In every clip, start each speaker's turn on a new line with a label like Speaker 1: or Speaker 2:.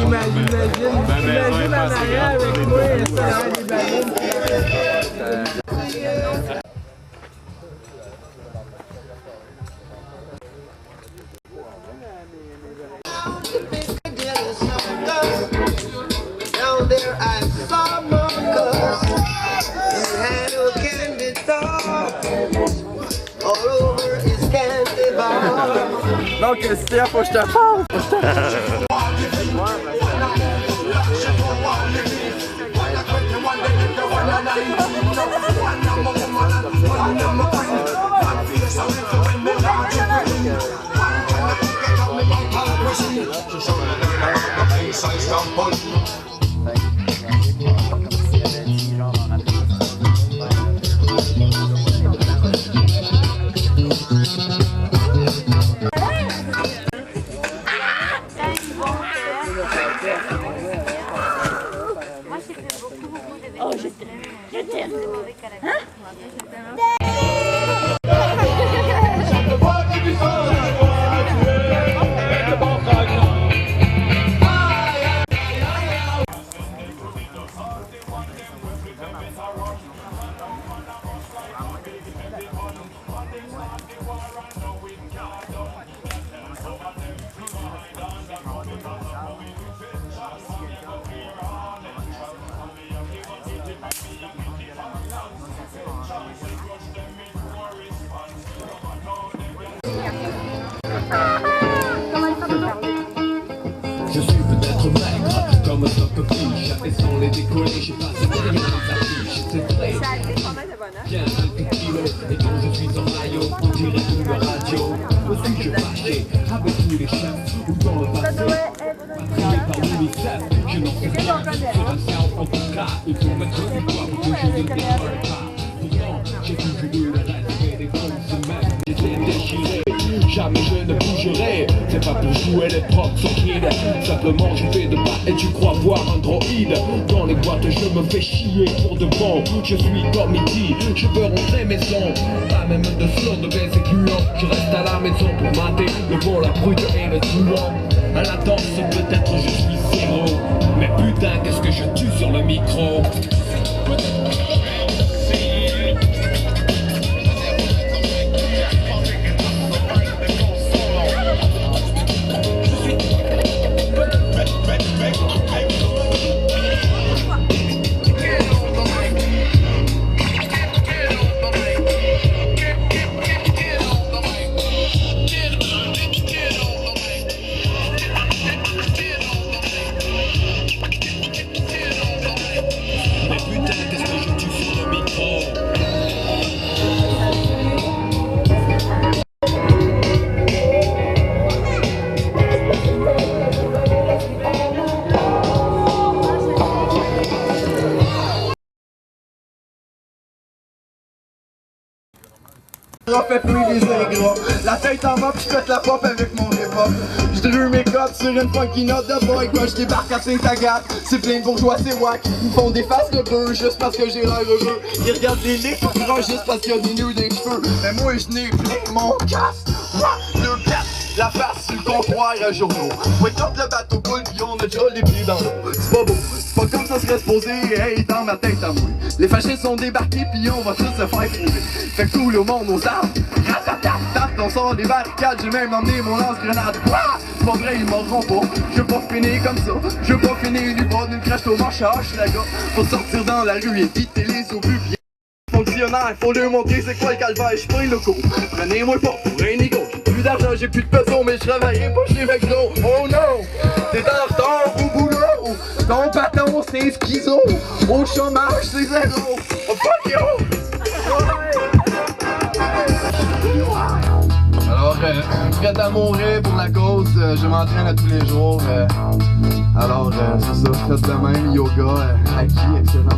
Speaker 1: Imagine en arrière avec moi, ça a des ballons.
Speaker 2: Down there I saw Marcus. He had a candy store all over his candy bar.
Speaker 1: Donc, Christian, faut que je te parle.
Speaker 3: Oh, je t'aime. Hein?
Speaker 4: Je suis peut-être maigre, comme un coquille, et sans les décoller, j'ai passé derrière les affiches, c'est très bien, quelques kilos, et quand je suis en maillot, on dirait une radio. Aussi je fâché avec tous les chefs, ou dans le passé, prié par l'UNICEF, je n'en sais rien, sur un sound en tout cas, il faut mettre du poids pour que je ne décolle pas. Pourtant, j'ai toujours eu le respect des grosses semaines, j'étais déchiré. Jamais je ne bougerai, c'est pas pour jouer les propres sorciers. Simplement je fais de pas et tu crois voir un droïde. Dans les boîtes je me fais chier pour de bon. Je suis comme E.T., je veux rentrer maison. Pas même de slow de baiser gluant. Je reste à la maison pour mater le bon, la brute et le truand. À la danse peut-être je suis zéro, mais putain qu'est-ce que je tue sur le micro.
Speaker 5: Fait plus les ingras. La tête en bas pis j'pète la pop avec mon hip-hop. J'drue mes codes sur une funky note de boy. Quand j'débarque à Saint-Agathe, c'est plein de bourgeois, c'est wack. Ils me font des faces de bœuf juste parce que j'ai l'air heureux. Ils regardent les lits juste parce qu'il y a des nœuds dans les cheveux. Mais moi j'n'ai plein mon casse. Deux places, la face sur le comptoir à journaux. Ouais, quand le bateau coule pis on a déjà les pieds dans l'eau. C'est pas beau, c'est pas comme ça serait supposé, hey, dans ma tête à moi. Les fascistes sont débarqués pis on va tous se faire trouver. Fait que tout le monde aux armes, on sort des barricades, j'ai même emmené mon lance-grenade. C'est pas vrai, ils m'auront pas, je veux pas finir comme ça. Je veux pas finir du bas d'une crash au manche à hache, la gars. Faut sortir dans la rue, éviter les obus bien. Fonctionnaire, faut leur montrer c'est quoi le calvaire, j'suis pas un loco. Prenez-moi pas pour un égo, j'ai plus d'argent, j'ai plus de pesos, mais je travaillerai pas chez McDo. Oh non, t'es en retard au boulot, ton patron c'est schizo, au chômage c'est zéro. Oh fuck you! Alors, prêt à mourir pour la cause, je m'entraîne à tous les jours. Alors, c'est ça, faites de même, yoga, acquis, excellent.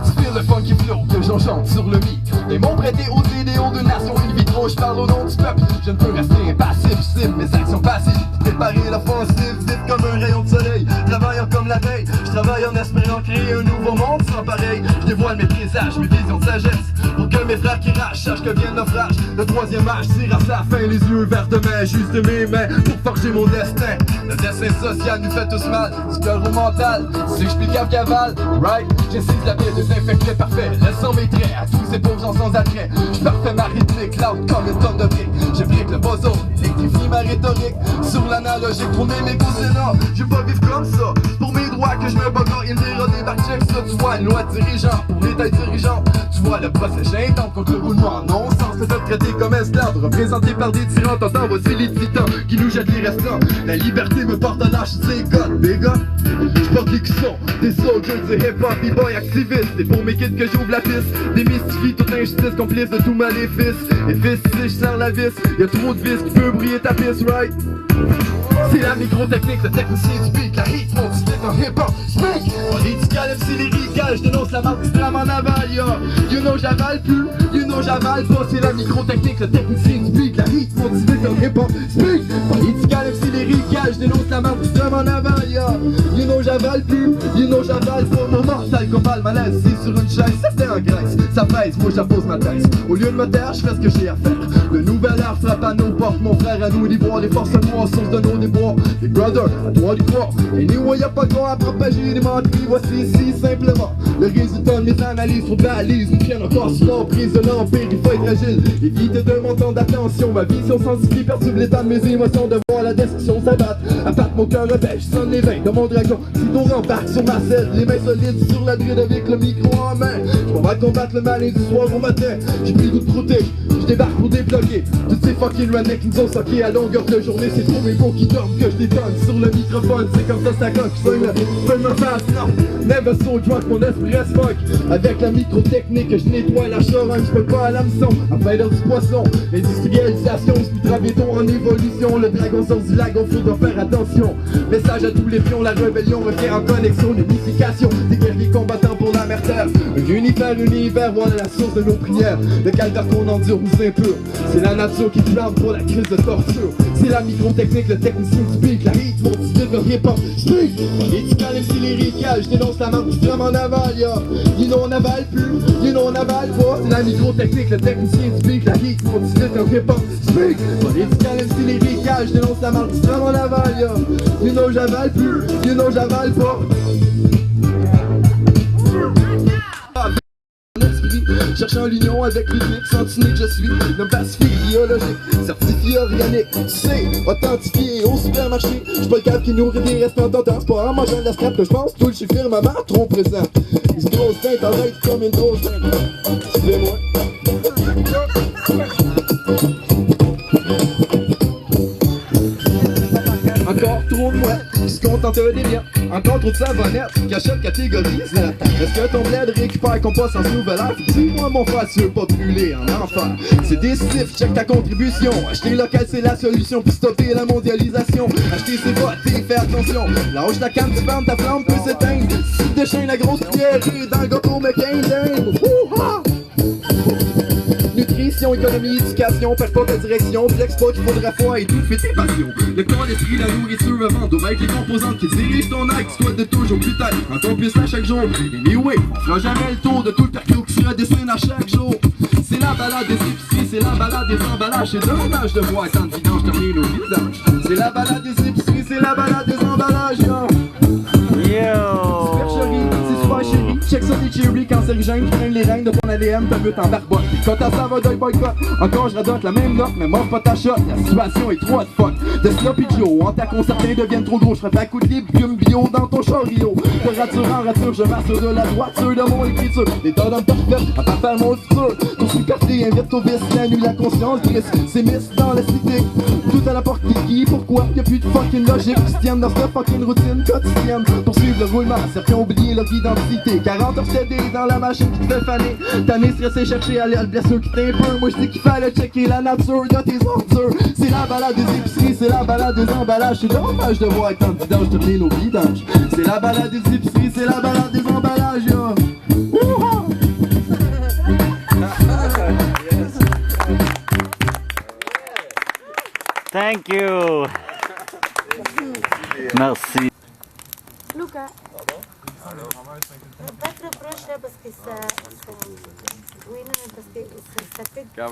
Speaker 5: C'est le funky flow que j'enchante sur le micro. Les mots prêtés aux idéaux de nation in vitro. Je parle au nom du peuple, je ne peux rester impassif. Cible mes actions passives, préparer l'offensive. Vite comme un rayon de soleil, travaillant comme la veille. Je travaille en espérant créer un nouveau monde sans pareil. Je dévoile mes présages, mes visions de sagesse, pour que mes frères qui rachent, sache que vient le naufrage. Le troisième âge tire à sa fin, les yeux verts de main, juste de mes mains pour forger mon destin. Le destin social nous fait tous mal, du cœur au mental, si j'explique à cavale, right? J'essaie de la vie désinfectée, parfait, laissant mes traits à tous ces pauvres gens sans attrait. J'parfais ma rythmique, loud comme une tonne de briques. J'applique le puzzle, électrifie ma rhétorique. Sur l'analogique, tourner mes cousins, je veux pas vivre comme ça. Pour mes droits que je me bagarre, il me débarque, check ça. Tu vois une loi dirigeant pour les têtes dirigeantes. Tu vois le procès j'intense contre le roulement non-sens. Fait de traiter comme esclave, représenté par des tyrans. T'entends, voici les titans qui nous jettent les restants. La liberté me porte à l'âge, c'est God, big up. J'porte les cuissons, des soldiers, du hip-hop, b-boy activistes. Et pour mes kids que j'ouvre la piste, démystifie toute injustice, complice de tout maléfice. Et fils, si je serre la vis, y'a trop de vis qui peut briller ta piste, right? C'est la micro-technique, le technicien du beat, la rythme, on dit en hip-hop, speak! Political, MC lyrical, je dénonce la marque du drame en aval, yo! You know j'avale plus, you know j'avale pas, c'est la micro-technique, le technicien du beat, la rythme, on dit en hip-hop, speak! Political, MC lyrical, je dénonce la marque du drame en aval, yo! You know j'avale plus, you know j'avale pas, mon mortal combat le malaise, c'est sur une chaise, ça fait en Grèce, ça pèse, moi j'appose ma thèse. Au lieu de me taire, je fais ce que j'ai à faire. Le nouvel art frappe à nos portes, mon frère à nous libre, les forces noires, source de nos déboires. Les brothers, à toi du croire. Et nous, y'a pas de droit à propager des menteries. Voici ici simplement le résultat de mes analyses trop balises. Nous tiennent encore sur l'emprise de l'empire, il faut être agile. Éviter de mon temps d'attention. Ma vision sensible perturbe l'état de mes émotions. De voir la destruction s'abattre. Abattre mon cœur repêche, sonne les veins de mon dragon. Sitôt rembarque sur ma selle, les mains solides sur la dride avec le micro en main. On va combattre le mal et du soir au matin. J'ai pris le goût de brouter, je débarque pour débloquer toutes ces fucking rednecks qui nous ont soqués à longueur de journée. C'est trop mes mots qui dorment que je détonne sur le microphone. C'est comme ça coque, sonne me face, non. Never so drunk, mon esprit reste funk. Avec la micro-technique, je nettoie la charogne, je peux pas à l'hameçon, à faire du poisson. L'industrialisation, je béton en évolution. Le dragon sort du lagon, faudra faire attention. Message à tous les pions, la rébellion revient en connexion. L'unification des guerriers combattants pour la mer terre. Un univers, voilà la source de nos prières. Le calvaire qu'on endure nous impure. C'est la nature qui flamme pour la crise de torture. C'est la micro-technique, le technicien du beat, la rythme, mon style de hip-hop, speak! Political, MC lyrical, je dénonce la marque du drum en aval, yo! You know on avale plus, you know on avale pas. C'est la micro-technique, le technicien du beat, la rythme, mon style de hip-hop, speak! Political, MC lyrical, je dénonce la marque du drum en aval, yo! You know j'avale plus, you know j'avale pas. Cherchant l'union avec l'unique, sentiné que je suis l'homme pacifique, biologique, certifié organique. Tu sais, authentifié au supermarché. J'suis pas le cadre qui nourrit des restants d'entente. C'est pas en mangeant de la scrap que j'pense tout le chiffre, maman trop présent. Une grosse teinte en règle comme une grosse teinte. Excusez-moi. Encore trop de moi qui se contente des biens. Encore trop de savonnettes qui achètent catégorie Z. Est-ce que ton bled récupère compost en nouvelle ère? Dis-moi mon frère, tu veux pas brûler en enfer. C'est décisif, check ta contribution. Acheter local c'est la solution pour stopper la mondialisation. Acheter c'est voter, fais attention. Lâche la canne, tu fermes, ta flamme peut s'éteindre. Si tu déchaînes la grosse pierre dans le gâteau McCain d'Inde. Nutrition, économie, éducation, perds pas de direction, flex pas qu'il faudra foi et tout fait tes passions. Le corps, l'esprit, la nourriture, avant doivent être les composantes qui dirigent ton acte, soit de toujours plus tard, quand on puisse à chaque jour. Anyway, on fera jamais le tour de tout le perco qui se redessine à chaque jour. C'est la balade des épiceries, c'est la balade des emballages, c'est dommage de voir tant de vidange terminer au vidange. C'est la balade des épiceries, c'est la balade des emballages, yo! C'est super chéri, check ça des cherry cancérigènes qui prennent les règnes de ton ADN, ta but en barbotte. Quand ta ça va d'œil boycott, encore je radote la même note, mais mords pas ta shot, la situation est trop hot fuck. De Sloppy Joe, en ta concertée deviennent trop gros, je ferai pas coup de libre, plume bio dans ton chariot. De rature en rature, je m'assure de la droiture de mon écriture. L'état d'homme parfait, à pas faire mon futur. Ton sous-café invite au vice, la nuit la conscience glisse, c'est miss dans la cité. Tout à la porte qui, pourquoi y'a plus de fucking logique qui se tiennent dans cette fucking routine quotidienne. Poursuivre le roulement, certains ont oublié leur identité. 40 heures CD dans la machine qui te fait faner. Tanné, stressé, chercher à la blessure qui t'impeure. Moi j'dis qu'il fallait checker la nature de tes ordures. C'est la balade des épiceries, c'est la balade des emballages. C'est dommage de voir tant de vidanges tourner nos vidanges. C'est la balade des épiceries, c'est la balade des emballages, yo.
Speaker 6: Thank you. Merci.
Speaker 3: Luca. Pas trop proche là parce que ça... Oui, non, parce que ça fait...
Speaker 7: Comment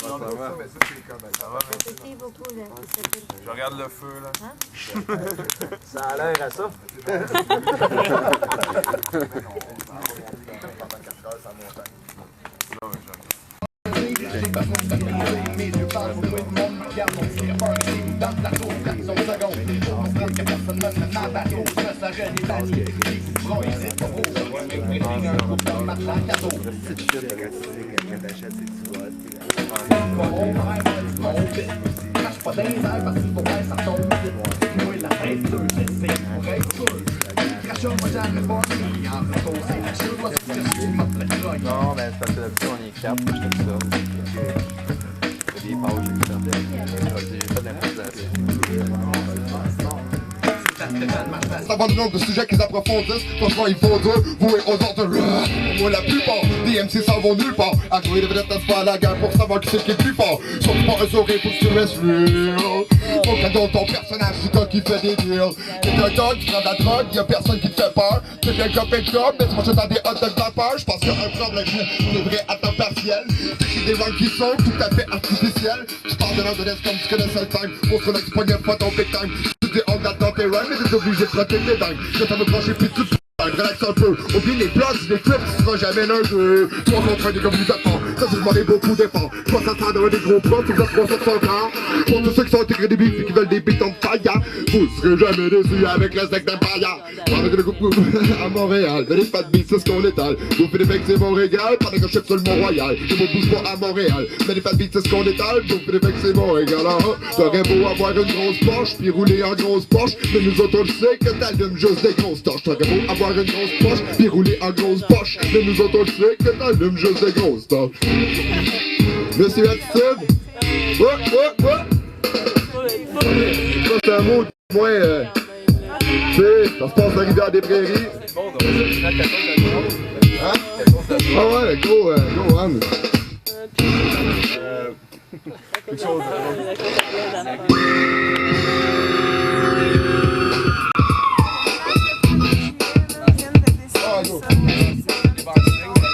Speaker 7: ça va?
Speaker 3: Ça fait beaucoup là.
Speaker 7: Je regarde le feu là.
Speaker 6: Ça a l'air à ça.
Speaker 7: Non, mais c'est parce que d'habitude on est 4, je fais ça. C'est des pages, j'ai fait de l'improvisation.
Speaker 5: Avant du nombre de sujets qu'ils approfondissent, franchement ils font dur, vous et aux autres. Pour moi la plupart des MC s'en vont nulle part. À trouver des vedettes, n'est-ce pas à la guerre pour savoir qui c'est qui est plus fort. Sauf pas un sourire pour que tu restes real. Faut que dans ton personnage, c'est toi qui fais des deals. T'es un dog, tu prends de la drogue, y'a personne qui te fait peur. T'es bien copé de job, mais tu manges dans des hot dogs vapeur. J'pense qu'il y a un problème, c'est vrai à temps partiel. T'écris des rangs qui sont tout à fait artificiels. Tu parles de l'ordonnance comme tu connais le time. Pour se tu poignais pas ton big time. Tu dis on date dans tes rhymes, mais t'es obligé de flotter les dingues. Que ça me brancher plus tout. Relax un peu, oublie les places, les clips, tu seras jamais l'un d'eux. 3 contre 1 des comme vous attend, ça c'est demandé beaucoup d'efforts. Je pense à ça dans des gros plans, tout ça se passe sur son corps. Pour tous ceux qui sont intégrés des beats et qui veulent des beats en fire, vous serez jamais déçus avec le snack d'Empire. Avec le groupe à Montréal, venez pas de beats, c'est ce qu'on étale. Vous faites des mecs, c'est mon régal, pendant que je suis sur le Mont-Royal. Je me bouge pas à Montréal, venez pas de beats, c'est ce qu'on étale. Vous faites des mecs, c'est mon régal. T'aurais beau avoir une grosse poche, puis rouler en grosse poche, mais nous autres on le sait que t'allumes juste des grosses torches. T'aurais beau avoir une grosse poche, puis rouler en grosse poche, mais nous autres on le sait que t'allumes juste des grosses torches. Monsieur Attitude, ouais. Ça c'est un mot, moi, tu sais, ça se passe à la rivière des Prairies. Hein? Ah ouais, go Anne. Quelque chose.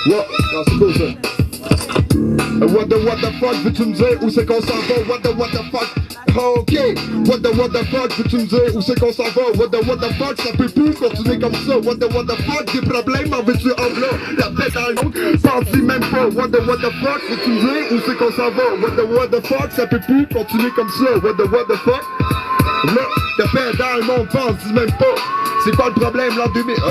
Speaker 5: Ouais, non, c'est cool ça. What the fuck, veux-tu me dire où c'est qu'on s'en va? What the fuck? Ok, what the fuck, veux-tu me dire où c'est qu'on s'en va? What the fuck, ça peut plus continuer comme ça. What the fuck, des problèmes, en veux-tu en là? La tête dans l'autre, sentis même pas. What the fuck, veux-tu me dire où c'est qu'on s'en va? What the fuck, ça peut plus continuer comme ça. What the fuck? Là, t'as fait dans le monde, pense même pas. C'est quoi le problème l'an 2000? Oh,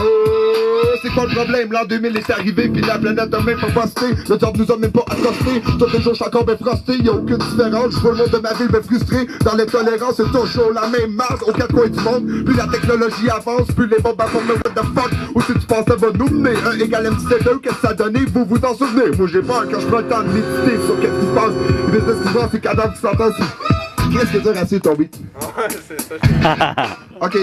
Speaker 5: c'est quoi le problème? L'an 2000 est arrivé, puis la planète a même pas posté. Le diable nous a même pas accosté. Tous les jours, je suis encore bien frosté. Y'a aucune différence, je vois le monde de ma ville bien frustré. Dans l'intolérance, c'est toujours la même marque aux quatre coins du monde. Plus la technologie avance, plus les bombes forment le what the fuck. Ou si tu penses ça va nous mener, 1 égale MC2, qu'est-ce que ça a donné? Vous vous en souvenez? Moi j'ai peur quand je prends le temps de méditer sur qu'est-ce qui se passe. Les business qui vont, c'est cadavres qui s'entendent. Qu'est-ce que tu as rassé ton beat?
Speaker 7: Ouais, c'est ça.
Speaker 5: Ok.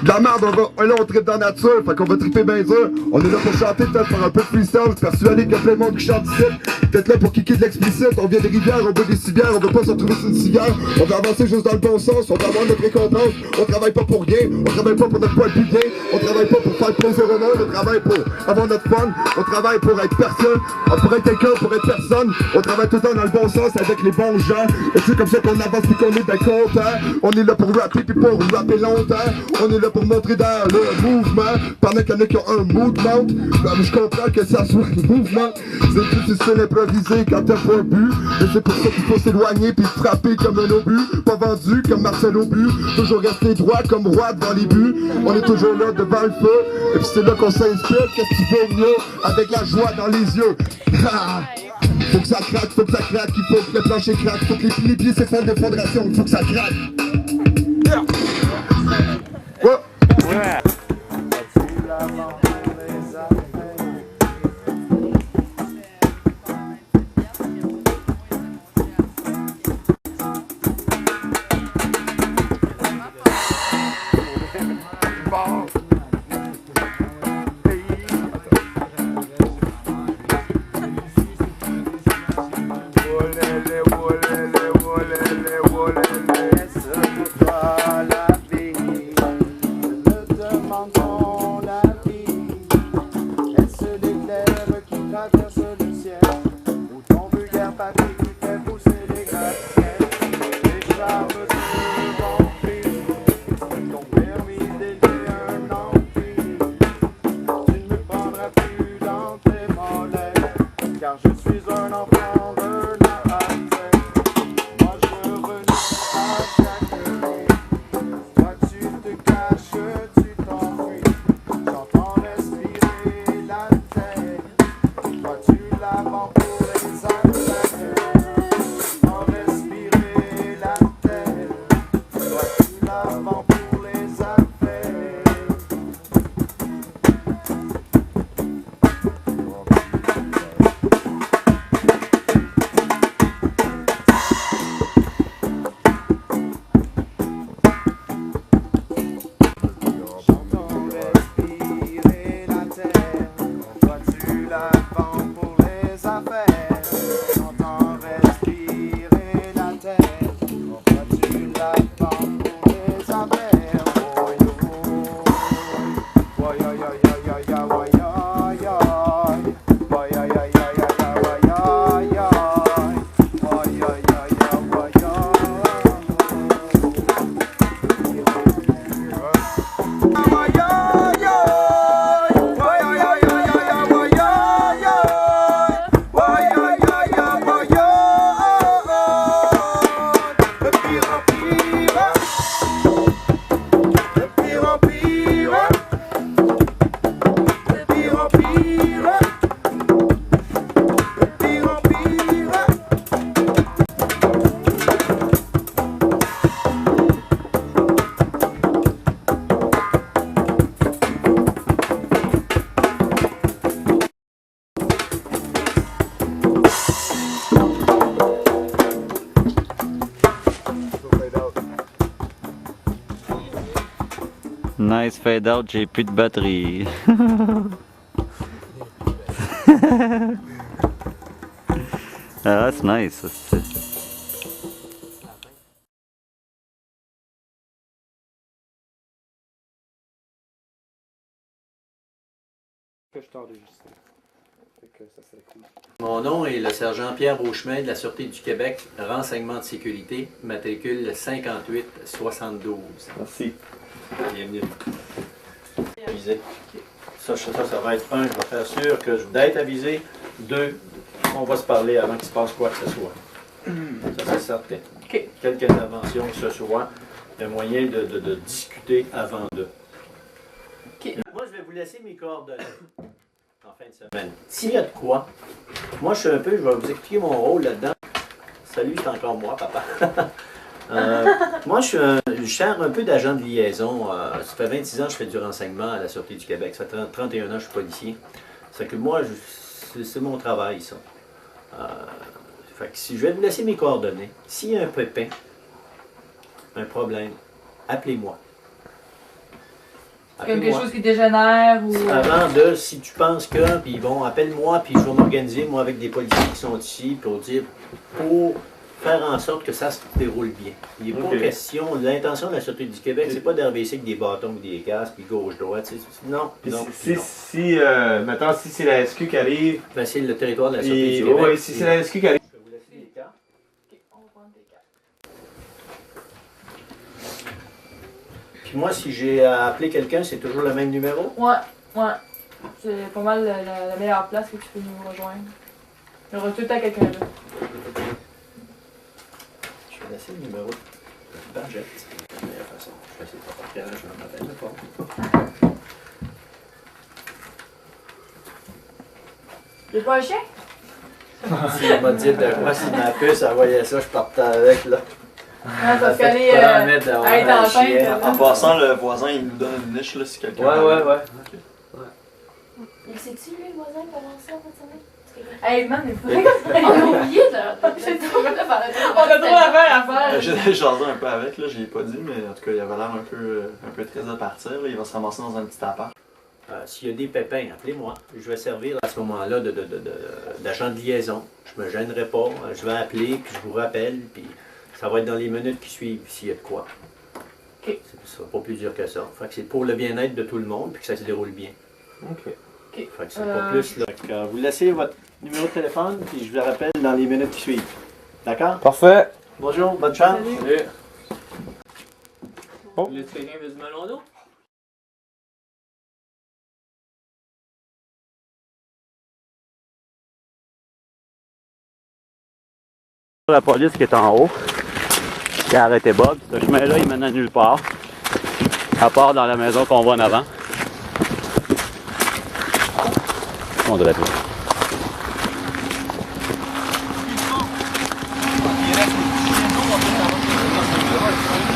Speaker 5: De la merde, là on tripe dans la nature, fait qu'on va tripper bien dur. On est là pour chanter, peut-être faire un peu de freestyle, persuadé qu'il y a plein de monde qui chante ici. Peut-être là pour kicker de l'explicite, on vient des rivières, on boit des civières, on veut pas se retrouver sur une civière. On veut avancer juste dans le bon sens, on veut avoir notre récompense. On travaille pas pour rien, on travaille pas pour notre poil plus bien. On travaille pas pour faire plaisir au monde, on travaille pour avoir notre fun. On travaille pour être personne, pour être quelqu'un, pour être personne. On travaille tout le temps dans le bon sens avec les bons gens. Et c'est comme ça qu'on avance puis qu'on est bien content. On est là pour rapper puis pour rapper longtemps. On est là pour montrer dans le mouvement. Pendant qu'il y en a qui ont un mouvement, mais je comprends que ça soit le mouvement. C'est plus difficile improviser quand t'as pas un but. Et c'est pour ça qu'il faut s'éloigner puis frapper comme un obus. Pas vendu comme Marcel Obus. Toujours rester droit comme roi devant les buts. On est toujours là devant le feu. Et puis c'est là qu'on s'inspire. Qu'est-ce qui vaut mieux? Avec la joie dans les yeux. Faut que ça craque, il faut que le plancher craque. Faut que les pieds s'effondrent de fondation. Il faut que ça craque. Yeah. Ouais.
Speaker 6: Ouais.
Speaker 1: On
Speaker 8: l'avant pour les affaires. J'entends respirer la terre. Vois-tu l'avant pour les affaires? J'entends respirer la terre. Vois-tu l'avant pour les affaires? Oh yo, oh yo yo yo yo yo oh yo yo, oh yo yo yo yo yo oh yo yo, oh yo yo yo oh yo.
Speaker 9: Nice fade out, j'ai plus de batterie. Ah, c'est nice.
Speaker 7: Que je t'enregistre. Fait que ça serait cool.
Speaker 10: Mon nom est le sergent Pierre Beauchemin de la Sûreté du Québec, renseignement de sécurité, matricule 5872.
Speaker 7: Merci.
Speaker 10: Bienvenue. Avisé. Ça va être un, je vais faire sûr que d'être avisé. Deux, on va se parler avant qu'il se passe quoi que ce soit. Ça c'est certain. Quelque intervention que ce soit, il y a moyen de discuter avant de. Moi, je vais vous laisser mes coordonnées en fin de semaine. S'il y a de quoi, moi je vais vous expliquer mon rôle là-dedans. Salut, c'est encore moi, papa. Moi, je sers un peu d'agent de liaison. Ça fait 26 ans que je fais du renseignement à la Sûreté du Québec. Ça fait 31 ans que je suis policier. C'est que moi, c'est mon travail, ça. Fait que si je vais vous laisser mes coordonnées. S'il y a un pépin, un problème, appelez-moi.
Speaker 1: Quelque chose qui dégénère ou...
Speaker 10: Avant de, si tu penses que, puis bon, appelle-moi, puis je vais m'organiser, moi, avec des policiers qui sont ici, pour faire en sorte que ça se déroule bien. Il n'est pas question, l'intention de la Sûreté du Québec, c'est pas d'arriver ici avec des bâtons ou des casques, puis gauche-droite, non.
Speaker 6: Mettons, si c'est la SQ qui arrive...
Speaker 10: Ben, c'est le territoire de la Sûreté du Québec.
Speaker 6: Oui, si c'est la SQ qui arrive...
Speaker 10: Je vais vous laisser les cartes.
Speaker 1: On va prendre des cartes.
Speaker 10: Puis moi, si j'ai à appeler quelqu'un, c'est toujours le même numéro?
Speaker 1: Ouais. C'est pas mal la meilleure place où tu peux nous rejoindre. Il y aura tout le temps quelqu'un là.
Speaker 10: Je vais laisser le numéro de Bargette. C'est la meilleure façon. Je vais essayer de pas par cœur, je vais m'appelle le pas.
Speaker 1: Y'a pas un chien?
Speaker 10: Si elle m'a dit de moi, si ma puce envoyait ça, je partais avec, là.
Speaker 1: Ah, ça se
Speaker 10: fait
Speaker 1: connaît
Speaker 10: pas mettre d'avoir
Speaker 1: à être
Speaker 10: un
Speaker 1: enceinte.
Speaker 10: chien.
Speaker 5: En passant, le voisin, il nous donne une niche là, si quelqu'un.
Speaker 10: Ouais.
Speaker 3: Il sait-tu, lui, le voisin, comment ça, cette semaine?
Speaker 1: Hey man, il faudrait
Speaker 3: On a oublié de...
Speaker 1: On a trop d'affaires à faire.
Speaker 5: J'ai jasé un peu avec, là, j'y ai pas dit, mais en tout cas, il avait l'air un peu triste de partir. Là. Il va se ramasser dans un petit appart.
Speaker 10: S'il y a des pépins, appelez-moi. Je vais servir à ce moment-là d'agent de liaison. Je me gênerai pas. Je vais appeler, puis je vous rappelle, puis ça va être dans les minutes qui suivent s'il y a de quoi.
Speaker 1: OK.
Speaker 10: Ce sera pas plus dur que ça. Fait que c'est pour le bien-être de tout le monde, puis que ça se déroule bien.
Speaker 6: OK.
Speaker 10: Fait que c'est pas plus là. Fait que, vous laissez votre numéro de téléphone, puis je vous rappelle dans les minutes qui suivent. D'accord?
Speaker 6: Parfait.
Speaker 10: Bonjour, bonne chance.
Speaker 6: Salut.
Speaker 11: Oh. Quelqu'un veut du melon d'eau?
Speaker 9: La police qui est en haut, qui a arrêté Bob. Ce chemin-là, il mène à nulle part, à part dans la maison qu'on voit en avant. On dirait plus.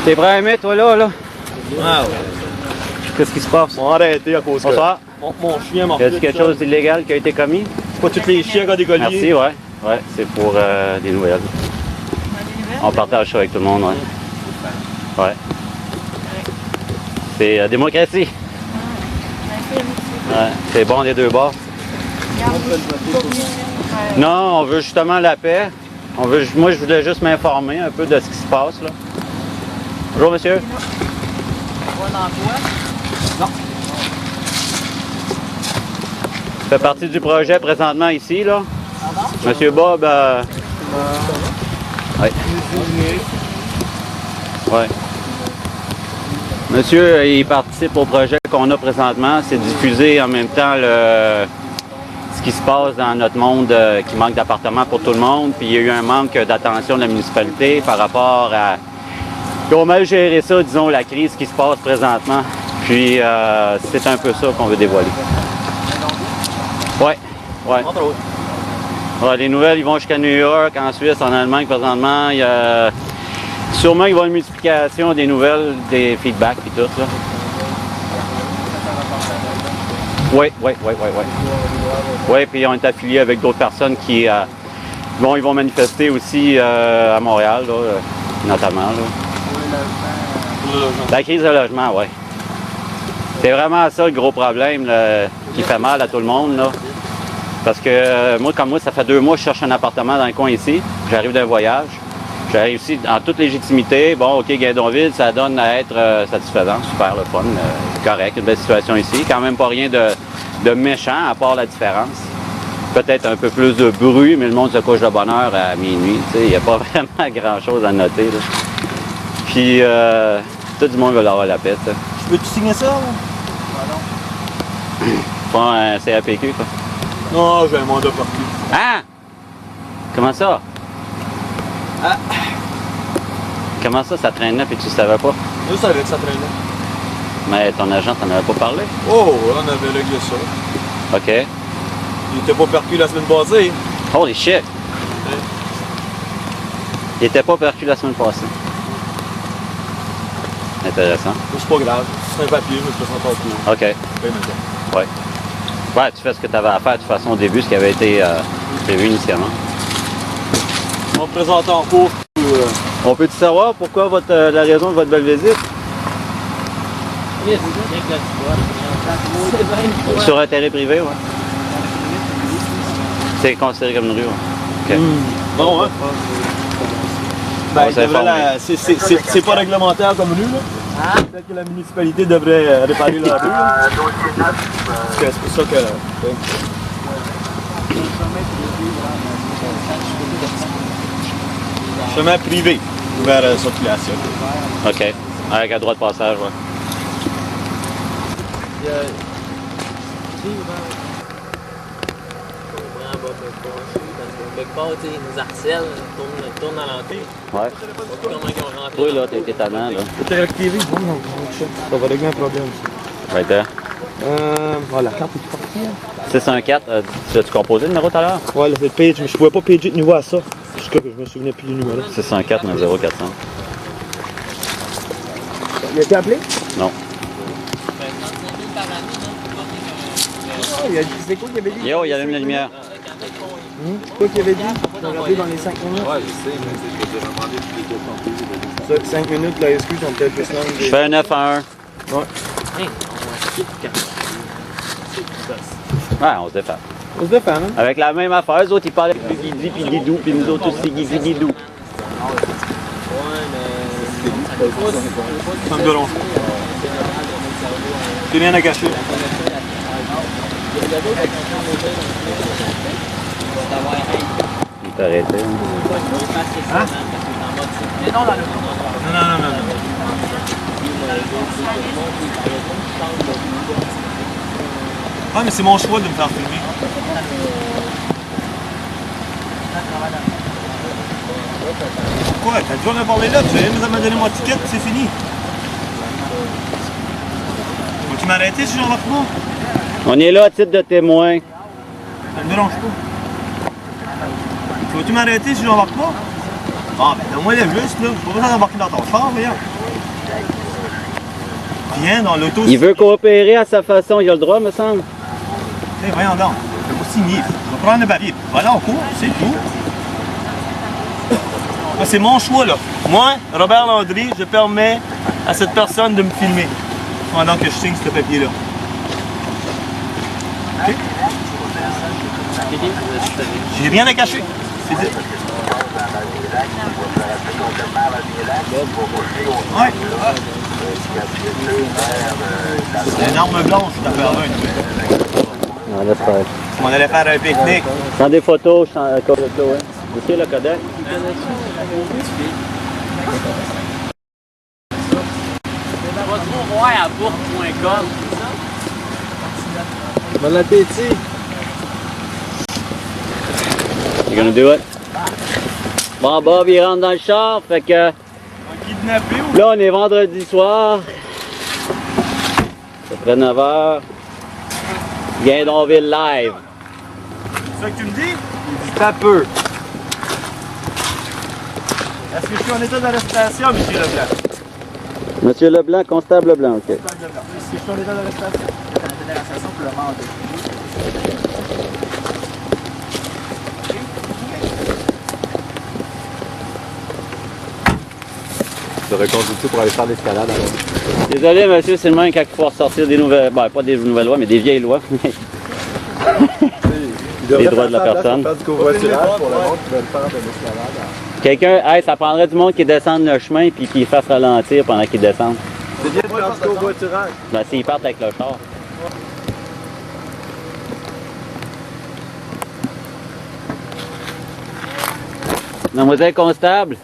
Speaker 9: T'es prêt à aimer, toi, là?
Speaker 7: Ah ouais.
Speaker 9: Qu'est-ce qui se passe?
Speaker 7: On va arrêter à cause que...
Speaker 9: Bonsoir.
Speaker 7: Mon chien m'a
Speaker 9: Y a-t-il quelque chose d'illégal qui a été commis?
Speaker 7: C'est pas tous les chiens qui ont des colliers.
Speaker 9: Merci, ouais. Ouais, c'est pour des nouvelles. On partage ça avec tout le monde, ouais. Ouais. C'est la démocratie. Ouais, c'est bon des deux bords. Non, on veut justement la paix. Moi, je voulais juste m'informer un peu de ce qui se passe, là. Bonjour, monsieur. Non. Ça fait partie du projet présentement ici, là. Monsieur Bob, ouais. Ouais. Monsieur, il participe au projet qu'on a présentement. C'est diffuser en même temps ce qui se passe dans notre monde qui manque d'appartements pour tout le monde. Puis il y a eu un manque d'attention de la municipalité par rapport à... Ils ont mal géré ça, disons, la crise qui se passe présentement. Puis c'est un peu ça qu'on veut dévoiler. Ouais, ouais. Ouais, les nouvelles, ils vont jusqu'à New York, en Suisse, en Allemagne présentement. Il y a... Sûrement, il va y avoir une multiplication des nouvelles, des feedbacks et tout, là. Oui, oui, oui, oui, oui. Oui, puis on est affilié avec d'autres personnes qui ils vont manifester aussi à Montréal, là, notamment. Là. La crise de logement, oui. C'est vraiment ça le gros problème là, qui fait mal à tout le monde, là. Parce que moi, comme moi, ça fait 2 mois que je cherche un appartement dans le coin ici. J'arrive d'un voyage. J'arrive ici en toute légitimité. Bon, OK, Guindonville, ça donne à être satisfaisant, super, le fun, correct, une belle situation ici. Quand même pas rien de méchant, à part la différence. Peut-être un peu plus de bruit, mais le monde se couche de bonne heure à minuit. Il n'y a pas vraiment grand-chose à noter. Là. Puis, tout le monde veut avoir la paix.
Speaker 7: Je peux-tu signer ça? Là?
Speaker 9: Pas un CAPQ, quoi.
Speaker 7: Non, j'ai un mandat partout.
Speaker 9: Ah! Comment ça?
Speaker 7: Ah!
Speaker 9: Comment ça traînait puis tu savais pas?
Speaker 7: Je savais que ça traînait.
Speaker 9: Mais ton agent t'en avait pas parlé?
Speaker 7: Oh, on avait réglé ça.
Speaker 9: OK.
Speaker 7: Il était pas percu la semaine passée.
Speaker 9: Holy shit! Il était pas percu la semaine passée. Intéressant.
Speaker 7: C'est pas grave. C'est un papier, je me présente en cours.
Speaker 9: OK. Ouais. Ouais, tu fais ce que tu avais à faire de toute façon au début, ce qui avait été prévu initialement.
Speaker 7: On me présente en cours.
Speaker 9: On peut-tu savoir pourquoi la raison de votre belle visite? Sur un terrain privé, ouais. C'est considéré comme une rue, ouais. OK.
Speaker 7: Bon, hein? Ben, c'est pas réglementaire comme rue, là. Peut-être que la municipalité devrait réparer la rue, là. C'est pour ça que... Chemin privé, ouvert à la circulation.
Speaker 9: OK. Avec un droit de passage, ouais.
Speaker 11: Quelque part, ils nous harcèlent, ils tournent à l'entrée.
Speaker 9: Ouais.
Speaker 11: Comment ils ont rentré.
Speaker 9: Oui, là, t'es tannant, là.
Speaker 7: C'était activé, bon, non, ça va régler un problème.
Speaker 9: Right there.
Speaker 7: Voilà, quand tu parti?
Speaker 9: 614, tu as-tu composé le numéro tout à l'heure?
Speaker 7: Ouais, le page, mais je pouvais pas pager de niveau à ça. Jusqu'à que je me souvenais plus du numéro.
Speaker 9: 614 90400.
Speaker 7: Il a été appelé?
Speaker 9: Non.
Speaker 7: C'est quoi qu'il avait dit?
Speaker 9: Yo, il allume la lumière.
Speaker 7: C'est quoi qu'il avait dit? J'ai regardé dans les 5 minutes.
Speaker 8: Ouais, je sais, mais c'est ce que j'ai demandé depuis les 2
Speaker 7: 5 minutes, la SQ sont peut-être plus longues.
Speaker 9: Je fais un 9 à 1.
Speaker 7: Ouais.
Speaker 9: Ouais, on se défend.
Speaker 7: On se défend, hein?
Speaker 9: Avec la même affaire, eux autres ils parlent avec Guidi puis Guidou, puis nous autres aussi Guidou.
Speaker 7: Ça me dérange pas. J'ai rien à cacher.
Speaker 9: Il t'a arrêté.
Speaker 7: Hein? Non. Ouais, mais c'est mon choix de me faire filmer. Pourquoi? T'as besoin de parler là, tu viens de me donner mon ticket, c'est fini. Vas-tu m'arrêter si j'embarque pas?
Speaker 9: On est là à titre de témoin.
Speaker 7: Ça me dérange pas. Vas-tu m'arrêter si j'embarque pas? Ah, ben donne-moi la juste, là. Pas besoin d'embarquer dans ton char, voyons. Viens dans l'auto.
Speaker 9: Il veut coopérer à sa façon, il a le droit, me semble.
Speaker 7: Hey, voyons donc, je vais pas signer. Je vais prendre le papier. Voilà, en cours, c'est tout. C'est mon choix, là. Moi, Robert Landry, je permets à cette personne de me filmer pendant que je signe ce papier-là. OK? J'ai rien à cacher. C'est dit. Ouais. C'est une arme blanche, cette affaire-là.
Speaker 9: Non, laisse faire.
Speaker 7: On allait faire un pique-nique.
Speaker 9: Prends des photos, je à cause de ça, ouais. Aussi, le Kodak.
Speaker 11: On va trop voir à bourg.com.
Speaker 12: Bon appétit!
Speaker 9: You're gonna do it? Bon, Bob, il rentre dans le char, fait que...
Speaker 7: Kidnappé ou...
Speaker 9: Là, on est vendredi soir. C'est près 9h. Guindonville live.
Speaker 7: C'est ça que tu me dis?
Speaker 12: Il dit pas peu.
Speaker 7: Est-ce que je suis en état d'arrestation, M. Leblanc?
Speaker 9: Monsieur Leblanc, constable Leblanc, ok.
Speaker 7: Est-ce que je suis en état d'arrestation? Je suis en état d'arrestation pour le mandat.
Speaker 12: Tu devrais consulter pour aller faire l'escalade alors.
Speaker 9: Désolé, monsieur, c'est le même quand il faut ressortir des nouvelles... Ben, pas des nouvelles lois, mais des vieilles lois. Les droits de la personne.
Speaker 12: Faire du covoiturage pour le monde qui veut faire de l'escalade.
Speaker 9: Quelqu'un, hey, ça prendrait du monde qui descende le chemin puis qui fasse ralentir pendant qu'ils descendent.
Speaker 12: C'est bien de faire du covoiturage.
Speaker 9: Ben, s'ils partent avec le char. Mademoiselle Constable,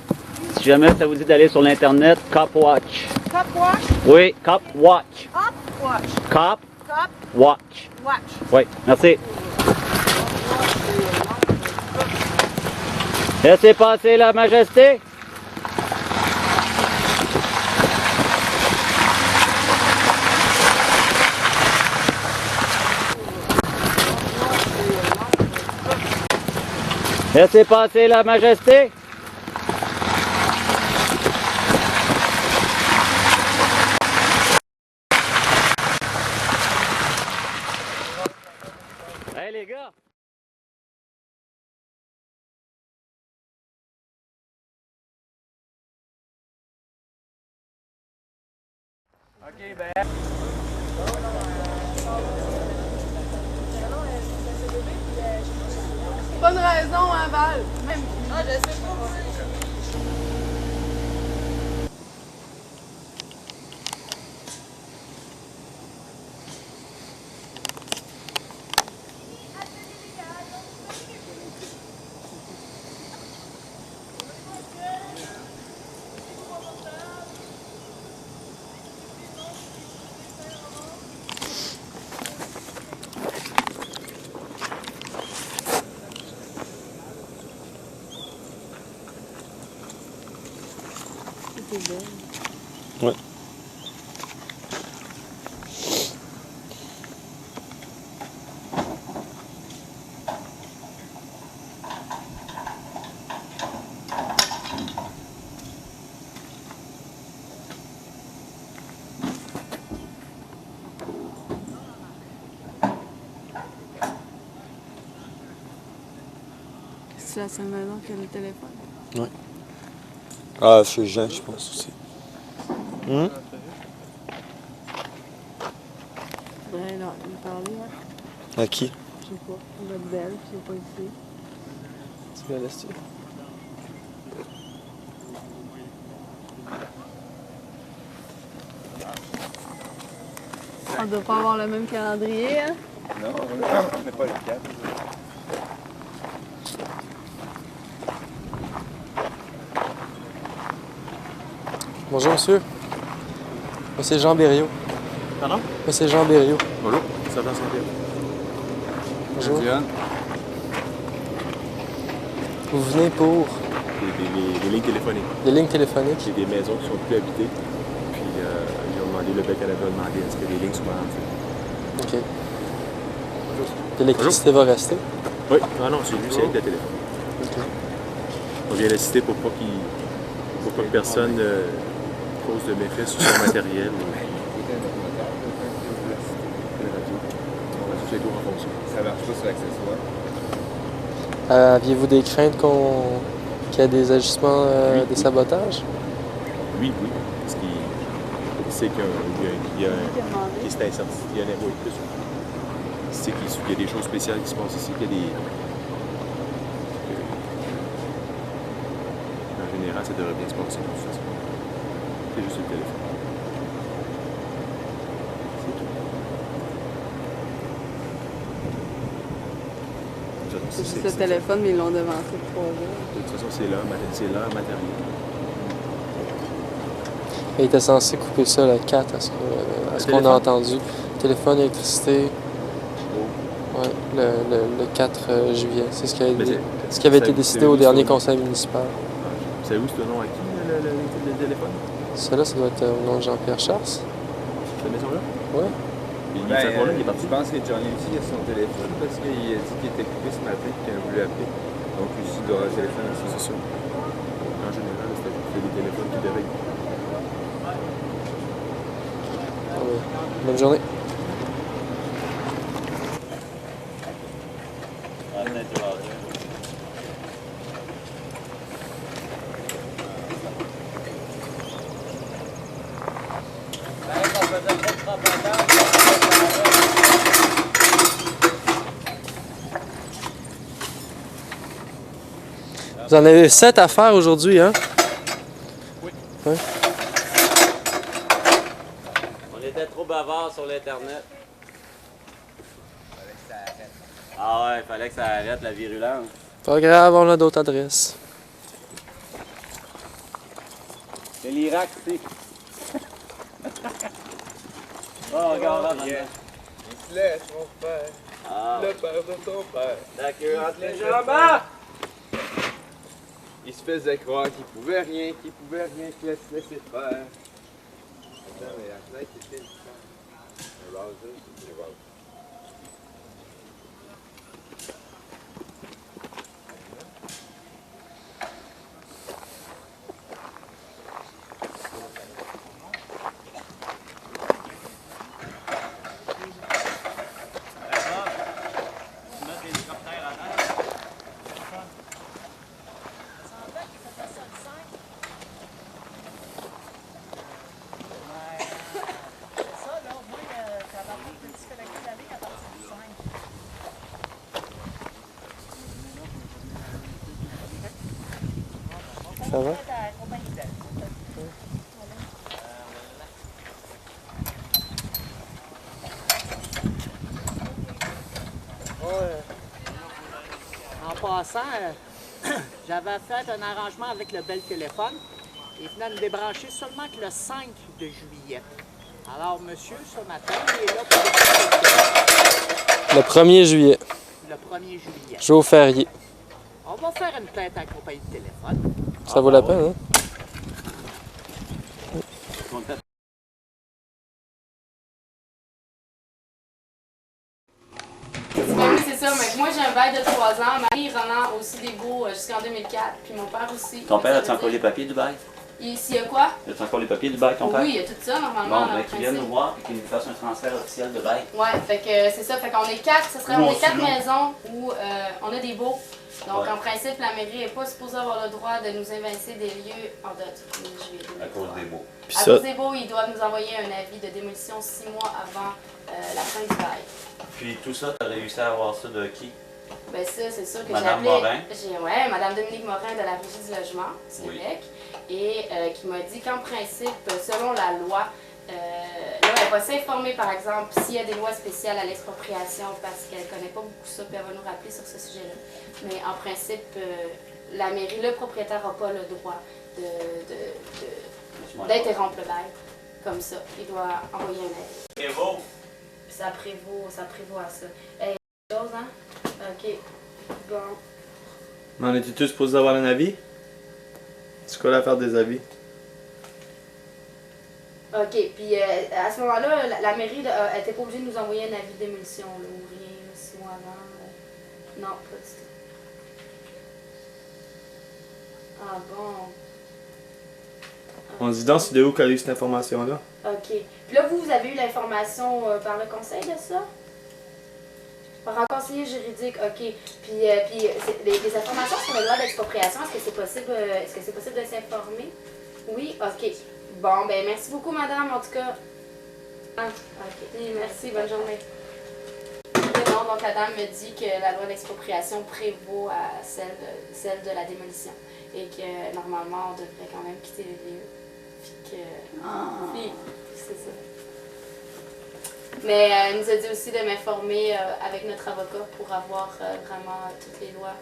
Speaker 9: si jamais ça vous dit d'aller sur l'internet, Cop Watch.
Speaker 3: Cop Watch?
Speaker 9: Oui, Cop Watch.
Speaker 3: Cop Watch.
Speaker 9: Cop
Speaker 3: Cop
Speaker 9: Watch.
Speaker 3: Watch.
Speaker 9: Oui, merci. Laissez passer la majesté. Laissez passer la majesté. Hey les gars.
Speaker 7: OK, ben...
Speaker 1: Bonne raison, hein, Val? Même. Ah, je sais pas.
Speaker 12: Ouais.
Speaker 1: C'est la seule maison qui a le téléphone.
Speaker 12: Ouais. Ah, c'est Jean, je pense aussi.
Speaker 1: Ouais, non, il me parlait, ouais.
Speaker 12: À qui?
Speaker 1: Je sais pas. Il va être belle, je sais pas ici.
Speaker 12: Tu vas laisser.
Speaker 1: On doit pas avoir le même calendrier, hein?
Speaker 12: Non, on n'est pas le cadre. Bonjour monsieur. Moi c'est Jean Berriot.
Speaker 7: Pardon?
Speaker 12: Moi c'est Jean Berriot.
Speaker 7: Bonjour, ça va santé.
Speaker 12: Bonjour. Vous venez pour
Speaker 13: Des lignes téléphoniques.
Speaker 12: des lignes téléphoniques.
Speaker 13: J'ai des maisons qui sont plus habitées. Puis ils ont demandé, le Banque Canada a demandé est-ce que les lignes soient rentrées.
Speaker 12: OK. L'électricité va rester?
Speaker 13: Oui. Ah non, c'est lui, c'est avec le téléphone.
Speaker 12: OK.
Speaker 13: On vient d'insister pour pas que personne cause de méfaits sur son matériel. les tours en fonction. Ça marche pas sur l'accessoire.
Speaker 12: Aviez-vous des craintes qu'il y ait des ajustements, des sabotages?
Speaker 13: Oui. Parce qu'il sait qu'il y a c'est incertitude. Il y a un oui, plus. Il sait qu'il y a des choses spéciales qui se passent ici, qu'il y a des. En général, ça devrait bien se passer de toute façon. C'est juste le téléphone.
Speaker 14: C'est juste le téléphone, mais ils l'ont devancé de 3 jours.
Speaker 13: De toute façon, c'est leur matériel.
Speaker 12: Il était censé couper ça le 4, à ce qu'on a entendu. Téléphone, électricité. Ouais, le 4 juillet. C'est ce qui avait été décidé au dernier conseil municipal.
Speaker 13: Vous savez où c'est le nom à qui, le téléphone?
Speaker 12: Ça doit être au nom de Jean-Pierre Charles.
Speaker 13: Cette maison-là?
Speaker 12: Oui.
Speaker 13: Il est parti. Je pense que Johnny aussi a son téléphone parce qu'il a dit qu'il était coupé ce matin et qu'il a voulu appeler. Donc ici, il doit avoir le téléphone aussi, c'est sûr. En général, c'est des téléphones qui devaient être.
Speaker 12: Bonne journée. Vous en avez 7 à faire aujourd'hui, hein?
Speaker 11: Oui.
Speaker 12: Ouais.
Speaker 11: On était trop bavards sur l'Internet. Ah ouais, il fallait que ça arrête la virulence.
Speaker 12: Pas grave, on a d'autres adresses.
Speaker 11: C'est l'Irak, ici. Oh, regarde là,
Speaker 5: Il se laisse, mon père.
Speaker 11: Ah.
Speaker 5: Le père de ton père.
Speaker 11: La queue entre les jambes.
Speaker 5: Il se faisait croire qu'il pouvait rien, qu'il se laisser faire. Attends, mais la fenêtre était un browser, c'est le browser.
Speaker 12: Ça va?
Speaker 15: En passant, j'avais fait un arrangement avec le bel téléphone. Il venait de me débrancher seulement que le 5 de juillet. Alors, monsieur, ce matin, il est là pour
Speaker 12: le 1er juillet.
Speaker 15: le 1er juillet.
Speaker 12: Jour férié.
Speaker 15: On va faire une plainte à la compagnie de téléphone.
Speaker 12: Ça vaut la peine, hein?
Speaker 1: Ben oui, c'est ça. Mais moi, j'ai un bail de 3 ans. Marie, Roland aussi des baux jusqu'en 2004. Puis mon père aussi.
Speaker 9: Ton père, a-tu encore les papiers du bail?
Speaker 1: S'il y a quoi?
Speaker 9: As-tu encore les papiers du bail, ton père?
Speaker 1: Oui, il y a tout ça, normalement.
Speaker 9: Bon, ben, qu'il vienne nous voir et qu'il nous fasse un transfert officiel de bail.
Speaker 1: Ouais, fait que c'est ça. Fait qu'on est 4. On est 4 maisons où on a des baux. Donc, en principe, la mairie n'est pas supposée avoir le droit de nous évincer des lieux en date du 1er juillet 2020.
Speaker 9: À cause des baux.
Speaker 1: À cause des baux, ils doivent nous envoyer un avis de démolition 6 mois avant la fin du bail.
Speaker 9: Puis tout ça, tu as réussi à avoir ça de qui?
Speaker 1: Ben ça, c'est sûr que j'ai
Speaker 9: Madame
Speaker 1: appelé...
Speaker 9: Morin?
Speaker 1: Ouais, Madame Dominique Morin de la Régie du logement du Québec. Et qui m'a dit qu'en principe, selon la loi, là, elle va s'informer, par exemple, s'il y a des lois spéciales à l'expropriation, parce qu'elle ne connaît pas beaucoup ça, puis elle va nous rappeler sur ce sujet-là. Mais en principe, la mairie, le propriétaire n'a pas le droit d'interrompre le bail comme ça. Il doit envoyer un avis.
Speaker 9: Prévaut.
Speaker 1: Ça prévaut à ça. Hey, chose, hein? OK. Bon.
Speaker 6: Mais on était tous supposés avoir un avis? C'est quoi l'affaire des avis?
Speaker 1: OK, puis à ce moment-là, la mairie elle n'était pas obligée de nous envoyer un avis de démolition, là, ou rien, 6 mois avant. Non, pas du tout. Ah bon.
Speaker 6: On dit donc, c'est de où qu'a eu cette information-là?
Speaker 1: OK. Puis là, vous avez eu l'information par le conseil de ça? Par un conseiller juridique, OK. Puis les informations sur le droit d'expropriation, est-ce que c'est possible de s'informer? Oui? OK. Bon, ben merci beaucoup, madame, en tout cas. Ah, OK. Merci, bonne journée. Non, donc la dame me dit que la loi d'expropriation prévaut à celle de la démolition et que normalement, on devrait quand même quitter les lieux. Puis c'est ça. Mais elle nous a dit aussi de m'informer avec notre avocat pour avoir vraiment toutes les lois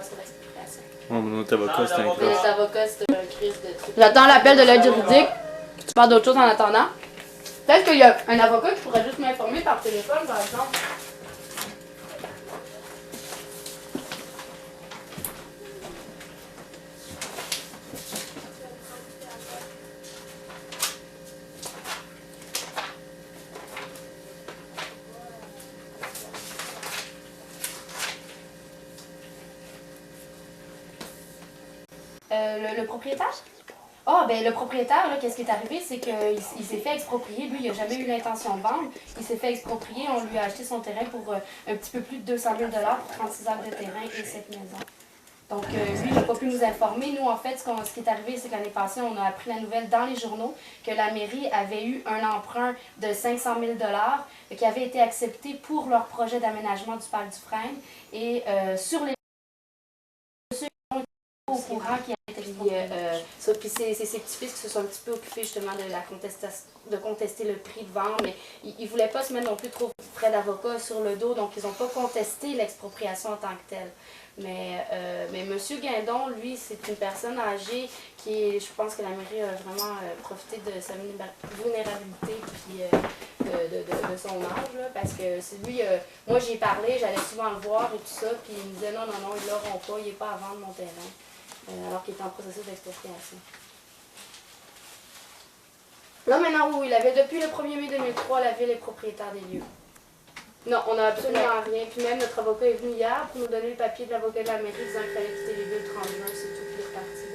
Speaker 1: sur l'expropriation.
Speaker 6: Notre avocat, c'est un
Speaker 1: crise. Notre avocat, c'est un crise de trucs. J'attends l'appel de l'aide juridique. Tu parles d'autre chose en attendant? Peut-être qu'il y a un avocat qui pourrait juste m'informer par téléphone, par exemple. Le propriétaire? Ah, ben le propriétaire, là, qu'est-ce qui est arrivé, c'est qu'il s'est fait exproprier. Lui, il n'a jamais eu l'intention de vendre. Il s'est fait exproprier. On lui a acheté son terrain pour un petit peu plus de 200 000 pour 36 acres de terrain et cette maison. Donc, lui, il n'a pas pu nous informer. Nous, en fait, ce qui est arrivé, c'est que l'année passée, on a appris la nouvelle dans les journaux que la mairie avait eu un emprunt de 500 000 qui avait été accepté pour leur projet d'aménagement du parc Dufresne. Et sur les au courant qui a été puis c'est ses petits-fils qui se sont un petit peu occupés justement de contester le prix de vente, mais ils ne voulaient pas se mettre non plus trop frais d'avocat sur le dos, donc ils n'ont pas contesté l'expropriation en tant que telle. Mais M. Guindon, lui, c'est une personne âgée qui, je pense que la mairie a vraiment profité de sa vulnérabilité puis de son âge, là, parce que c'est lui, moi j'y ai parlé, j'allais souvent le voir et tout ça, puis il me disait non, ils ne l'auront pas, il n'est pas à vendre mon terrain. Alors qu'il était en processus d'expropriation. Là, maintenant, oui, depuis le 1er mai 2003, la ville est propriétaire des lieux. Non, on n'a absolument rien. Puis même notre avocat est venu hier pour nous donner le papier de l'avocat de la mairie disant qu'il fallait quitter les lieux le 30 juin, c'est tout, puis il est reparti.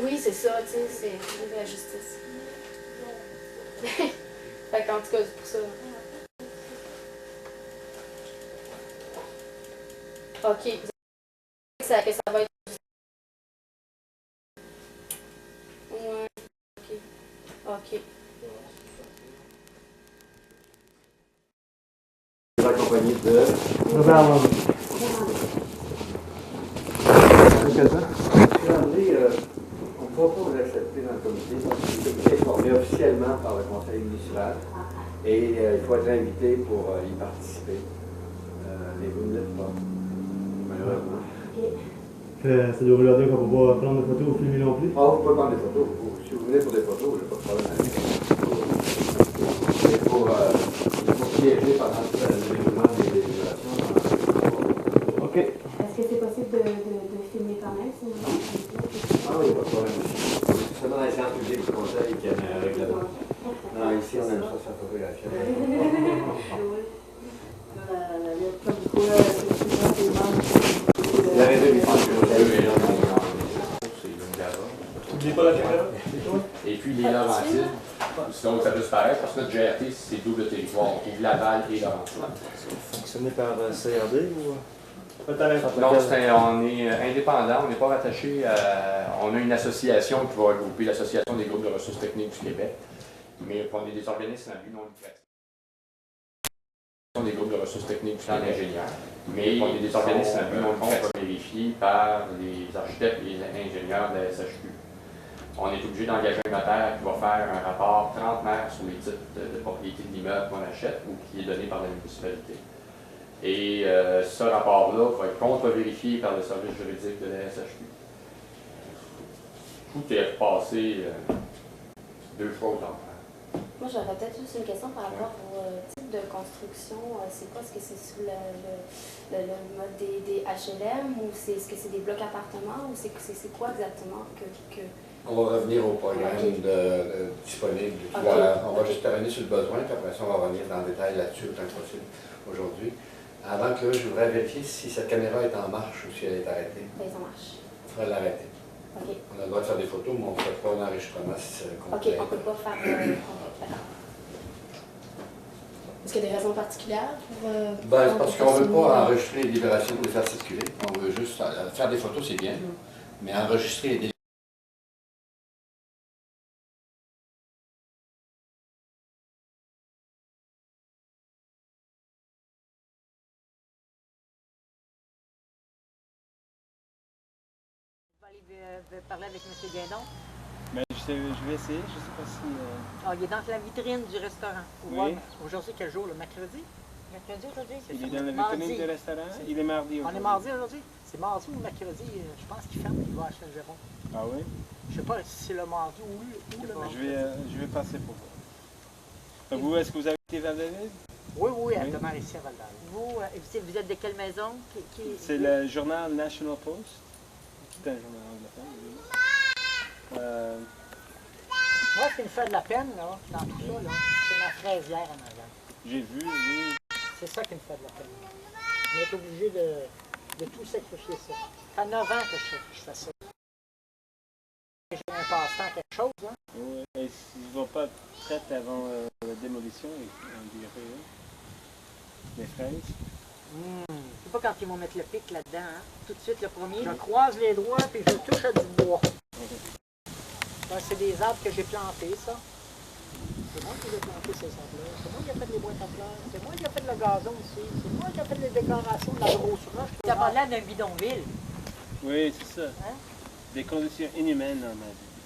Speaker 1: Oui, c'est ça, tu sais, c'est la justice. Fait qu'en tout cas, c'est pour ça. OK. Que ça va être... Ouais, ok.
Speaker 10: Accompagné de... André, on ne pourra pas vous accepter dans le comité parce que le comité est formé officiellement par le conseil municipal et il faut être invité pour y participer. Mais vous ne l'êtes pas, malheureusement.
Speaker 6: Ça doit vouloir dire qu'on ne peut pas prendre de photos ou filmer non plus?
Speaker 10: Ah, vous pouvez prendre des photos. Si vous venez pour des photos, je n'ai pas de problème avec ça. C'est pour piéger pendant le déroulement des délibérations. OK.
Speaker 1: Est-ce que c'est possible de filmer quand même?
Speaker 10: Ah oui, pas de problème. C'est seulement dans les séances publiques du conseil qu'il y a un règlement. Non, ici, on aime ça, ça photographie. La résolution c'est une garage.
Speaker 6: N'oubliez pas la caméra.
Speaker 16: Et puis les Laurentides, sinon ça peut se paraître parce que notre GRT, c'est double territoire. On couvre Laval et Laurentides.
Speaker 6: Fonctionné par CRD ou?
Speaker 16: Non, on est indépendant, on n'est pas rattaché à... On a une association qui va regrouper l'Association des groupes de ressources techniques du Québec, mais on est des organismes à but non lucratif. Des groupes de ressources techniques du Québec ingénieurs, mais on est des organismes à but non lucratif vérifiés par les architectes et les ingénieurs de la SHQ. On est obligé d'engager un notaire qui va faire un rapport 30 mètres sur les titres de propriété de l'immeuble qu'on achète ou qui est donné par la municipalité. Et ce rapport-là va être contre-vérifié par le service juridique de la SHQ. Tout est repassé 2 fois autant.
Speaker 1: Moi, j'aurais peut-être juste une question par rapport au type de construction. C'est quoi? Est-ce que c'est sous le mode des HLM ou est-ce que c'est des blocs appartements ou c'est quoi exactement que...
Speaker 10: On va revenir au programme disponible.
Speaker 1: Okay.
Speaker 10: On va juste terminer sur le besoin, puis après ça, on va revenir dans le détail là-dessus autant que possible aujourd'hui. Avant que je voudrais vérifier si cette caméra est en marche ou si elle est arrêtée.
Speaker 1: Oui, ça marche.
Speaker 10: Il faudrait l'arrêter.
Speaker 1: OK.
Speaker 10: On a le droit de faire des photos, mais on ne fait pas un enregistrement si c'est complet.
Speaker 1: OK, on ne peut pas faire... Est-ce qu'il y a des raisons particulières pour...
Speaker 17: Ben, c'est parce qu'on ne veut pas enregistrer les libérations pour les faire circuler. On veut juste faire des photos, c'est bien, mais enregistrer les délibérations.
Speaker 15: Vous allez parler avec M. Guindon?
Speaker 18: Ben, je vais essayer, je ne sais pas si...
Speaker 15: Ah, il est dans la vitrine du restaurant.
Speaker 18: Oui.
Speaker 15: Aujourd'hui, quel jour? Le mercredi? Mercredi aujourd'hui?
Speaker 18: Il est dans la vitrine du restaurant? Il est mardi aujourd'hui.
Speaker 15: On est mardi aujourd'hui? C'est mardi ou mercredi? Je pense qu'il ferme, il va acheter le Jérôme.
Speaker 18: Ah oui?
Speaker 15: Je ne sais pas si c'est le mardi ou le mercredi.
Speaker 18: Je vais passer pour vous. Vous, est-ce que vous avez été vers David?
Speaker 15: Oui, elle demeure ici à Val-d'Or. Vous êtes de quelle maison?
Speaker 18: C'est le journal National Post. C'est un journal anglophone.
Speaker 15: Moi, ce qui me fait de la peine, là, dans tout ça, là, c'est ma fraisière en avant.
Speaker 18: J'ai vu, oui.
Speaker 15: C'est ça qui me fait de la peine. On est obligé de tout sacrifier ça. Ça fait 9 ans que je fais ça. J'ai un passe-temps, quelque chose, hein?
Speaker 18: Oui, et s'ils ne vont pas prêts avant la démolition, on dirait, les fraises.
Speaker 15: C'est pas quand ils vont mettre le pic là-dedans, hein? Tout de suite, le premier. Je croise les doigts puis je touche à du bois. Ça, c'est des arbres que j'ai plantés, ça. C'est moi qui ai planté ces arbres-là. C'est moi qui ai fait les boîtes à fleurs. C'est moi qui ai fait le gazon ici. C'est moi qui ai fait les décorations de la grosse roche. Tu as parlé d'un bidonville.
Speaker 18: Oui, c'est ça. Hein? Des conditions inhumaines en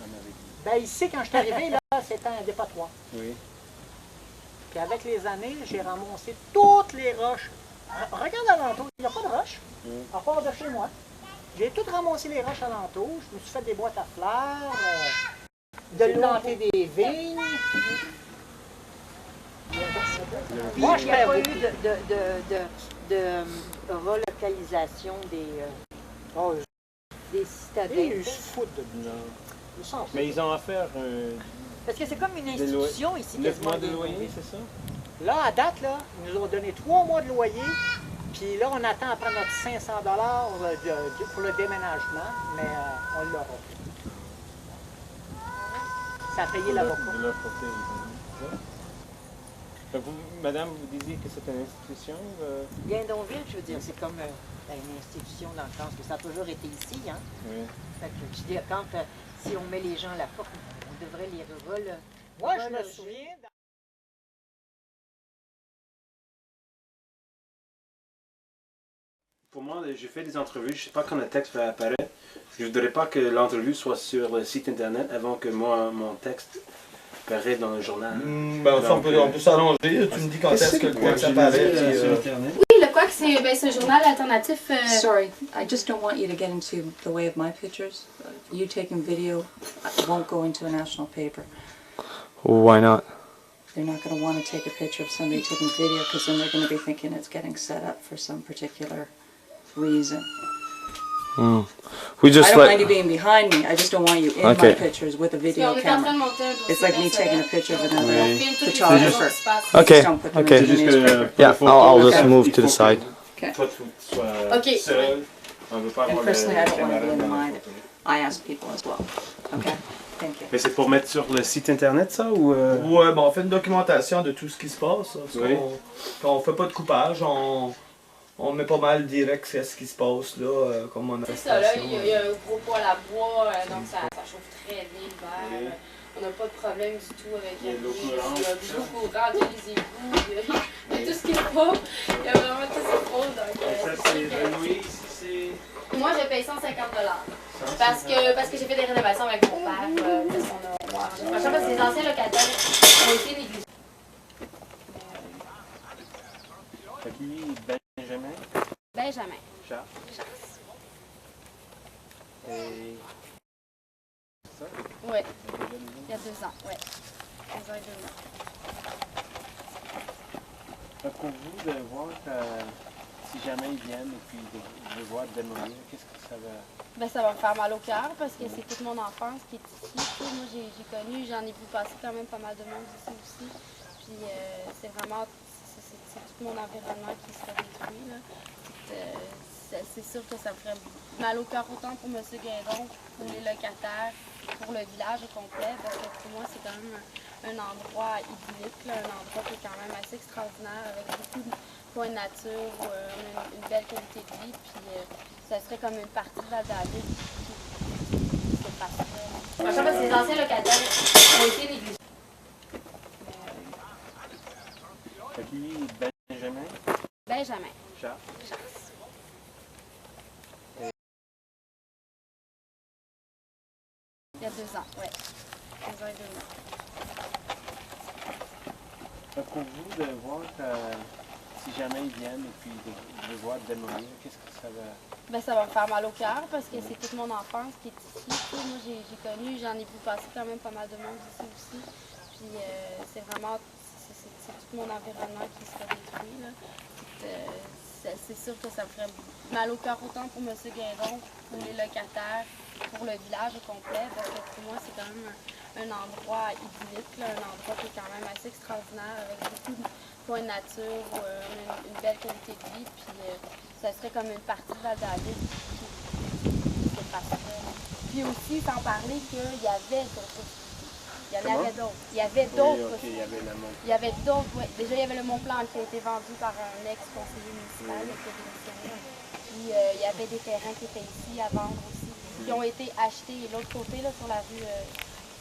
Speaker 18: Amérique.
Speaker 15: Ben ici, quand je suis arrivé, là, c'était un dépotoir.
Speaker 18: Oui.
Speaker 15: Puis avec les années, j'ai ramassé toutes les roches. Regarde alentour, il n'y a pas de roches, à part de chez moi. J'ai tout ramassé les roches alentour, je me suis fait des boîtes à fleurs, de planter des vignes.
Speaker 19: Moi, il n'y a pas eu de relocalisation des citadins.
Speaker 15: Ils se foutent de nous.
Speaker 18: Mais ils ont offert
Speaker 19: parce que c'est comme une institution ici.
Speaker 18: 9 mois de loyer, c'est ça?
Speaker 15: Là, à date, là, ils nous ont donné 3 mois de loyer. Puis là, on attend après notre 500 $ pour le déménagement, mais on l'aura. Ça a payé l'avocat.
Speaker 18: De leur côté, vous, madame, vous disiez que c'est une institution?
Speaker 19: Guindonville, je veux dire, c'est comme une institution dans le sens que ça a toujours été ici. Hein?
Speaker 18: Oui.
Speaker 19: Fait que, je dis, quand, si on met les gens à la porte, on devrait les reloger.
Speaker 15: Moi, je me souviens...
Speaker 6: Pour moi, j'ai fait des entrevues, je ne sais pas quand le texte va apparaître. Je ne voudrais pas que l'entrevue soit sur le site internet avant que mon texte apparaisse dans le journal.
Speaker 5: Ben, on peut s'allonger, tu me dis quand est-ce que le texte apparaît.
Speaker 1: Oui, le Quack, c'est un journal alternatif.
Speaker 20: Sorry, I just don't want you to get into the way of my pictures. You taking video won't go into a national paper.
Speaker 12: Why not?
Speaker 20: They're not going to want to take a picture of somebody taking video because then they're going to be thinking it's getting set up for some particular reason.
Speaker 12: We just
Speaker 20: I don't mind you being behind me. I just don't want you in my pictures with a video camera. It's like me taking a picture of another photographer.
Speaker 12: Okay.
Speaker 20: Just don't put them in the newspaper.
Speaker 12: Yeah, I'll just move to the side.
Speaker 20: Okay.
Speaker 1: Okay.
Speaker 20: And personally, I don't want to be in the mind. I ask people as well. Okay. Thank you.
Speaker 6: Mais c'est pour mettre sur le site internet, ça, ou...
Speaker 5: Ouais, ben on fait une documentation de tout ce qui se passe.
Speaker 6: Oui.
Speaker 5: On fait pas de coupage, on met pas mal direct sur ce qui se passe là, comme on a.
Speaker 1: C'est ça, là, il y a un gros poêle à bois, donc ça chauffe très bien l'hiver. On n'a pas de problème du tout avec il y a l'eau courante, il y a les égouts, il y a tout ce qu'il faut. Il y a vraiment tout ce qu'il faut. Donc,
Speaker 6: ça, c'est renoué ici, c'est...
Speaker 1: Moi, je paye 150 $. Parce que j'ai fait des rénovations avec mon père. Parce que les anciens locataires ont été négligés.
Speaker 18: Fait que lui, Benjamin.
Speaker 1: Benjamin.
Speaker 18: Charles. Et... ça?
Speaker 1: Oui. Il y a 2 ans, oui. 2 ans et 2 ans.
Speaker 18: Pour vous, de voir si jamais ils viennent et puis de voir démolir, qu'est-ce que ça va...
Speaker 1: Ben, ça va me faire mal au cœur parce que c'est toute mon enfance qui est ici. Moi, j'ai connu, j'en ai vu passer quand même pas mal de monde ici aussi. Puis c'est vraiment, c'est tout mon environnement qui serait détruit. C'est sûr que ça me ferait mal au cœur autant pour M. Guindon, pour les locataires, pour le village au complet, parce que pour moi, c'est quand même un endroit idyllique, là, un endroit qui est quand même assez extraordinaire avec beaucoup de coins de nature, on a une belle qualité de vie, puis ça serait comme une partie de Val-David qui se passerait. Franchement, parce que les anciens locataires ont été négligés.
Speaker 6: Fait que lui, Benjamin.
Speaker 1: Benjamin.
Speaker 6: Charles.
Speaker 1: Il y a 2 ans, oui. 2 ans et 2 mois.
Speaker 6: Pour vous, de voir si jamais ils viennent et puis de voir démolir, qu'est-ce que ça va...
Speaker 1: Ben, ça va me faire mal au cœur parce que c'est toute mon enfance qui est ici. Moi, j'ai connu, j'en ai vu passer quand même pas mal de monde ici aussi. Puis c'est vraiment, c'est tout mon environnement qui sera détruit, là. C'est sûr que ça me ferait mal au cœur autant pour M. Guéron, pour les locataires, pour le village au complet, parce que pour moi, c'est quand même un endroit idyllique, là, un endroit qui est quand même assez extraordinaire, avec beaucoup de coins de nature, on a une belle qualité de vie, puis ça serait comme une partie de Val-David qui se passerait. Puis aussi, sans parler qu'il y avait d'autres possibilités. Il y en avait d'autres. Il y avait d'autres possibilités. Il y avait d'autres, oui. Déjà, il y avait le Mont-Plan qui a été vendu par un ex-conseiller municipal qui a démissionné. Puis il y avait des terrains qui étaient ici à vendre aussi, qui ont été achetés, l'autre côté, là, sur la rue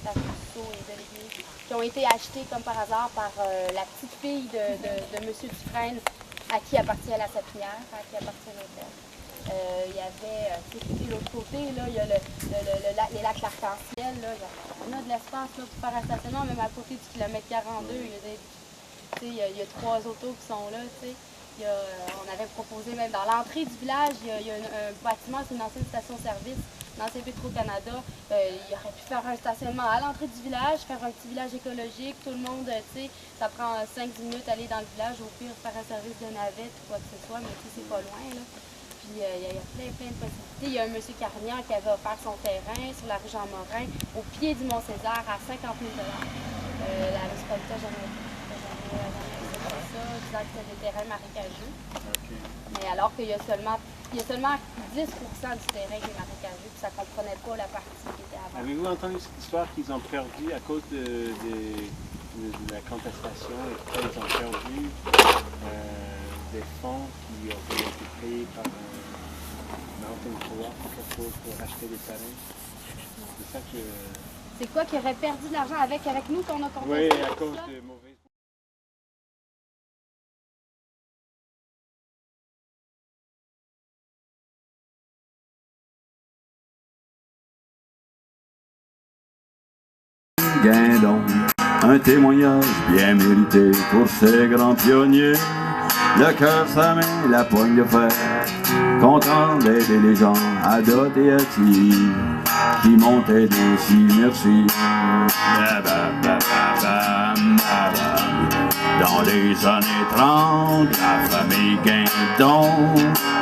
Speaker 1: Rousseau et de l'Église, qui ont été achetés comme par hasard par la petite fille de M. Dufresne, à qui appartient la sapinière, à qui appartient l'hôtel. Il y avait, de l'autre côté, là, il y a les lacs L'Arc-en-Ciel, on a de l'espace pour faire un stationnement, même à côté du kilomètre 42, il y a 3 autos qui sont là, on avait proposé même dans l'entrée du village, il y a un bâtiment, c'est une ancienne station-service, l'ancien Petro-Canada, il aurait pu faire un stationnement à l'entrée du village, faire un petit village écologique, tout le monde, ça prend 5-10 minutes aller dans le village, au pire faire un service de navette ou quoi que ce soit, mais c'est pas loin, là. Puis il y a plein de possibilités. Il y a un monsieur Carnian qui avait offert son terrain sur la rue Jean-Morin, au pied du Mont-César, à 50 000 $. La municipalité n'a jamais fait ça, disant que c'était des terrains marécageux. Mais alors qu'il y a seulement 10% du terrain qui est marécageux, puis ça ne comprenait pas la partie qui était avant.
Speaker 6: Avez-vous entendu cette histoire qu'ils ont perdu à cause de la contestation et qu'ils ont perdu des fonds qui ont été payés par Mountain Co-op pour acheter des terrains? C'est ça que...
Speaker 1: C'est quoi qui aurait perdu de l'argent avec nous qu'on a contesté?
Speaker 6: Oui, à cause de mauvaises...
Speaker 21: Guindon, un témoignage bien mérité pour ces grands pionniers. Le cœur, sa main, la poigne de fer, content d'aider les gens à Dot et à Tilly, qui m'ont aidé si merci. Dans les années 30, la famille Guindon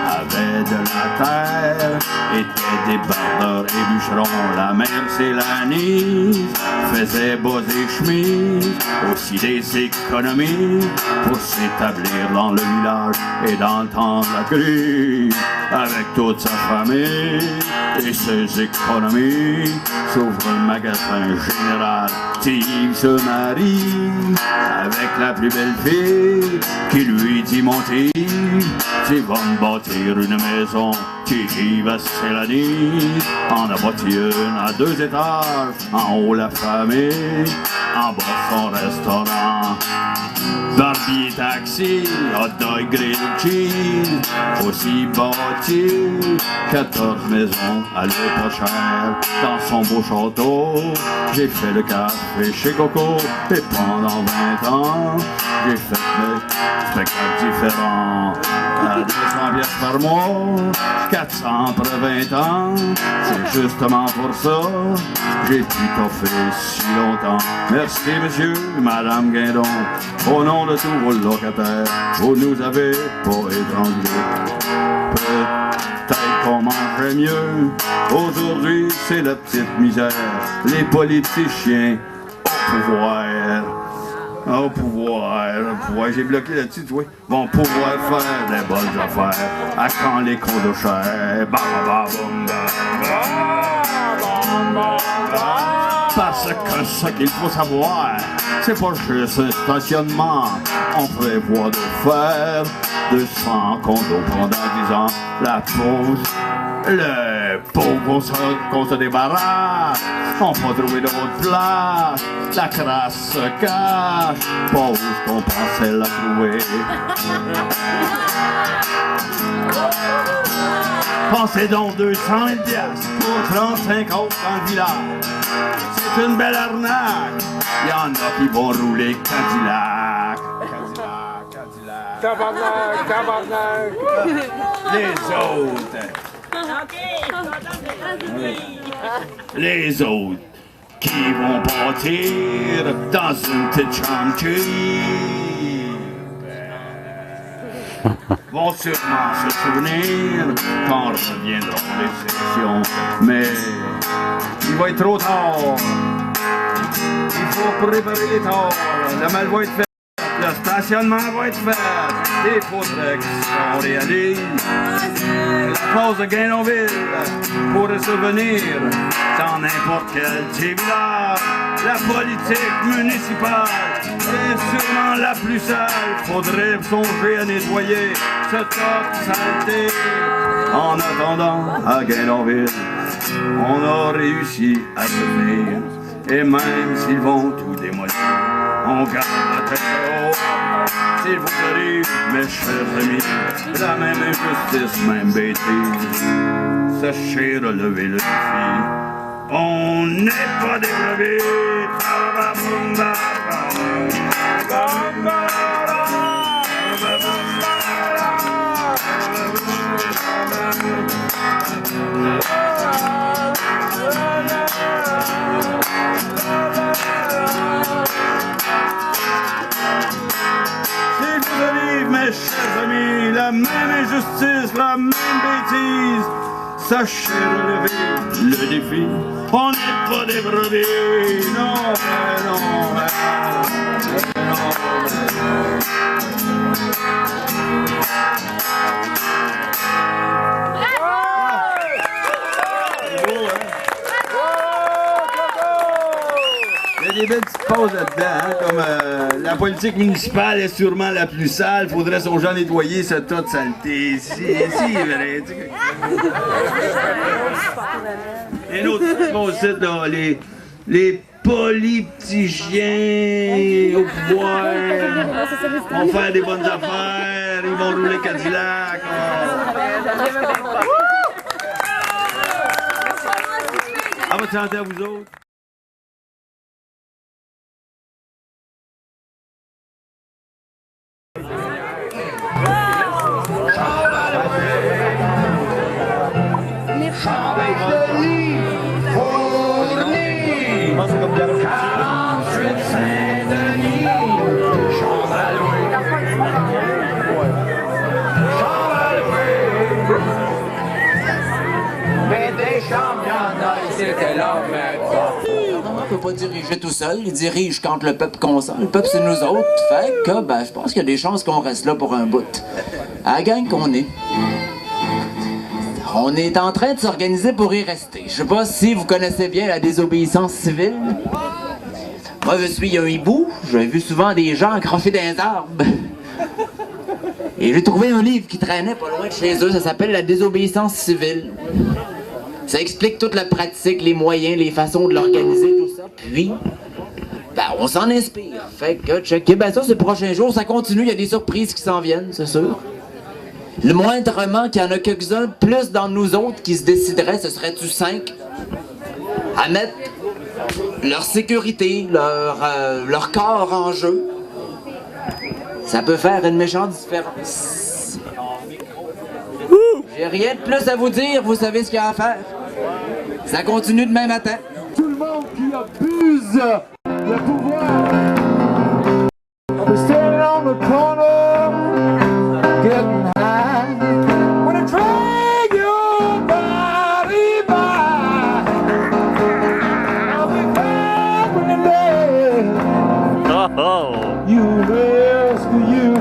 Speaker 21: avait de la terre, était des barbeurs et bûcherons. La mère Célanie faisait bas et chemise, aussi des économies pour s'établir dans le village et dans le temps de la crise. Avec toute sa famille et ses économies, s'ouvre un magasin général. Steve se marie avec la plus belle fille qui lui dit mon Steve, tu vas me bâtir une maison qui va Célanie. En a bâti une à 2 étages, en haut la famille, en bas son restaurant. Barbie taxi, hot dog, grill, cheese, aussi bâti 14 maisons, allez pas cher. Dans son beau château, j'ai fait le café chez Coco, et pendant 20 ans, j'ai fait des spectacles différents. À 200 pièces par mois, 400 après 20 ans, c'est justement pour ça j'ai pu t'offrir si longtemps. Merci monsieur, madame Guindon, au nom de tous vos locataires, vous nous avez pas étranglés. Peut-être qu'on mangerait mieux, aujourd'hui c'est la petite misère, les politiciens au pouvoir. Au pouvoir, j'ai bloqué là-dessus, tu vois, vont pouvoir faire des bonnes affaires, à quand les condos chers, ba ba ba boum ba ba ba ba ba. Parce que ce qu'il faut savoir, c'est pas juste un stationnement. On prévoit de faire 200 condos pendant 10 ans. La pause, le pauvre qu'on se débarrasse. On va trouver d'autres places. La crasse se cache, pas où qu'on pensait la trouver. Pensez donc 200 000 piastres pour 35 autres dans le village. C'est une belle arnaque. Il y en a qui vont rouler Cadillac.
Speaker 18: Tabarnak, tabarnak.
Speaker 21: Les autres. Les autres qui vont partir dans une petite chambre curie vont sûrement se souvenir quand reviendront les sessions. Mais il va être trop tard. Il faut préparer les torts. La malle va être faite. Le stationnement va être fait. Il faudrait qu'on réalise. La pause de Gainonville pourrait se venir dans n'importe quel petit village. La politique municipale est sûrement la plus sale. Faudrait songer à nettoyer ce tas de saleté. En attendant, à Gainonville, on a réussi à se tenir. Et même s'ils vont tout démolir, on garde la tête haute. S'il vous arrive, mes chers amis, la même injustice, même bêtise, sachez relever le défi. On n'est pas des brebis. Mes chers amis, la même injustice, la même bêtise, sachez relever le défi. On n'est pas des brebis, non, non, non. Il y a des belles petites pauses là-dedans, hein, comme la politique municipale est sûrement la plus sale, faudrait songer à nettoyer ce tas de saleté. Si, vrai. Et l'autre site, là, les politiciens au pouvoir vont faire des bonnes affaires, ils vont rouler Cadillac. On va chanter à vous autres.
Speaker 2: On peut pas diriger tout seul, il dirige quand le peuple consent. Le peuple, c'est nous autres. Fait que, ben, je pense qu'il y a des chances qu'on reste là pour un bout. À la gang qu'on est. On est en train de s'organiser pour y rester. Je sais pas si vous connaissez bien la désobéissance civile. Moi, je suis un hibou. J'ai vu souvent des gens accrochés dans les arbres. Et j'ai trouvé un livre qui traînait pas loin de chez eux. Ça s'appelle La désobéissance civile. Ça explique toute la pratique, les moyens, les façons de l'organiser, tout ça. Puis, ben, on s'en inspire. Fait que, checker, ben ça, ces prochains jours, ça continue. Il y a des surprises qui s'en viennent, c'est sûr. Le moindrement qu'il y en a quelques-uns plus dans nous autres qui se décideraient, ce serait-tu 5 à mettre leur sécurité, leur corps en jeu. Ça peut faire une méchante différence. J'ai rien de plus à vous dire, vous savez ce qu'il y a à faire. Ça continue demain matin.
Speaker 8: Tout le monde qui abuse le pouvoir. We're standing on the corner, getting high. Wanna drag your body by. I'll be back when the day you rescue you.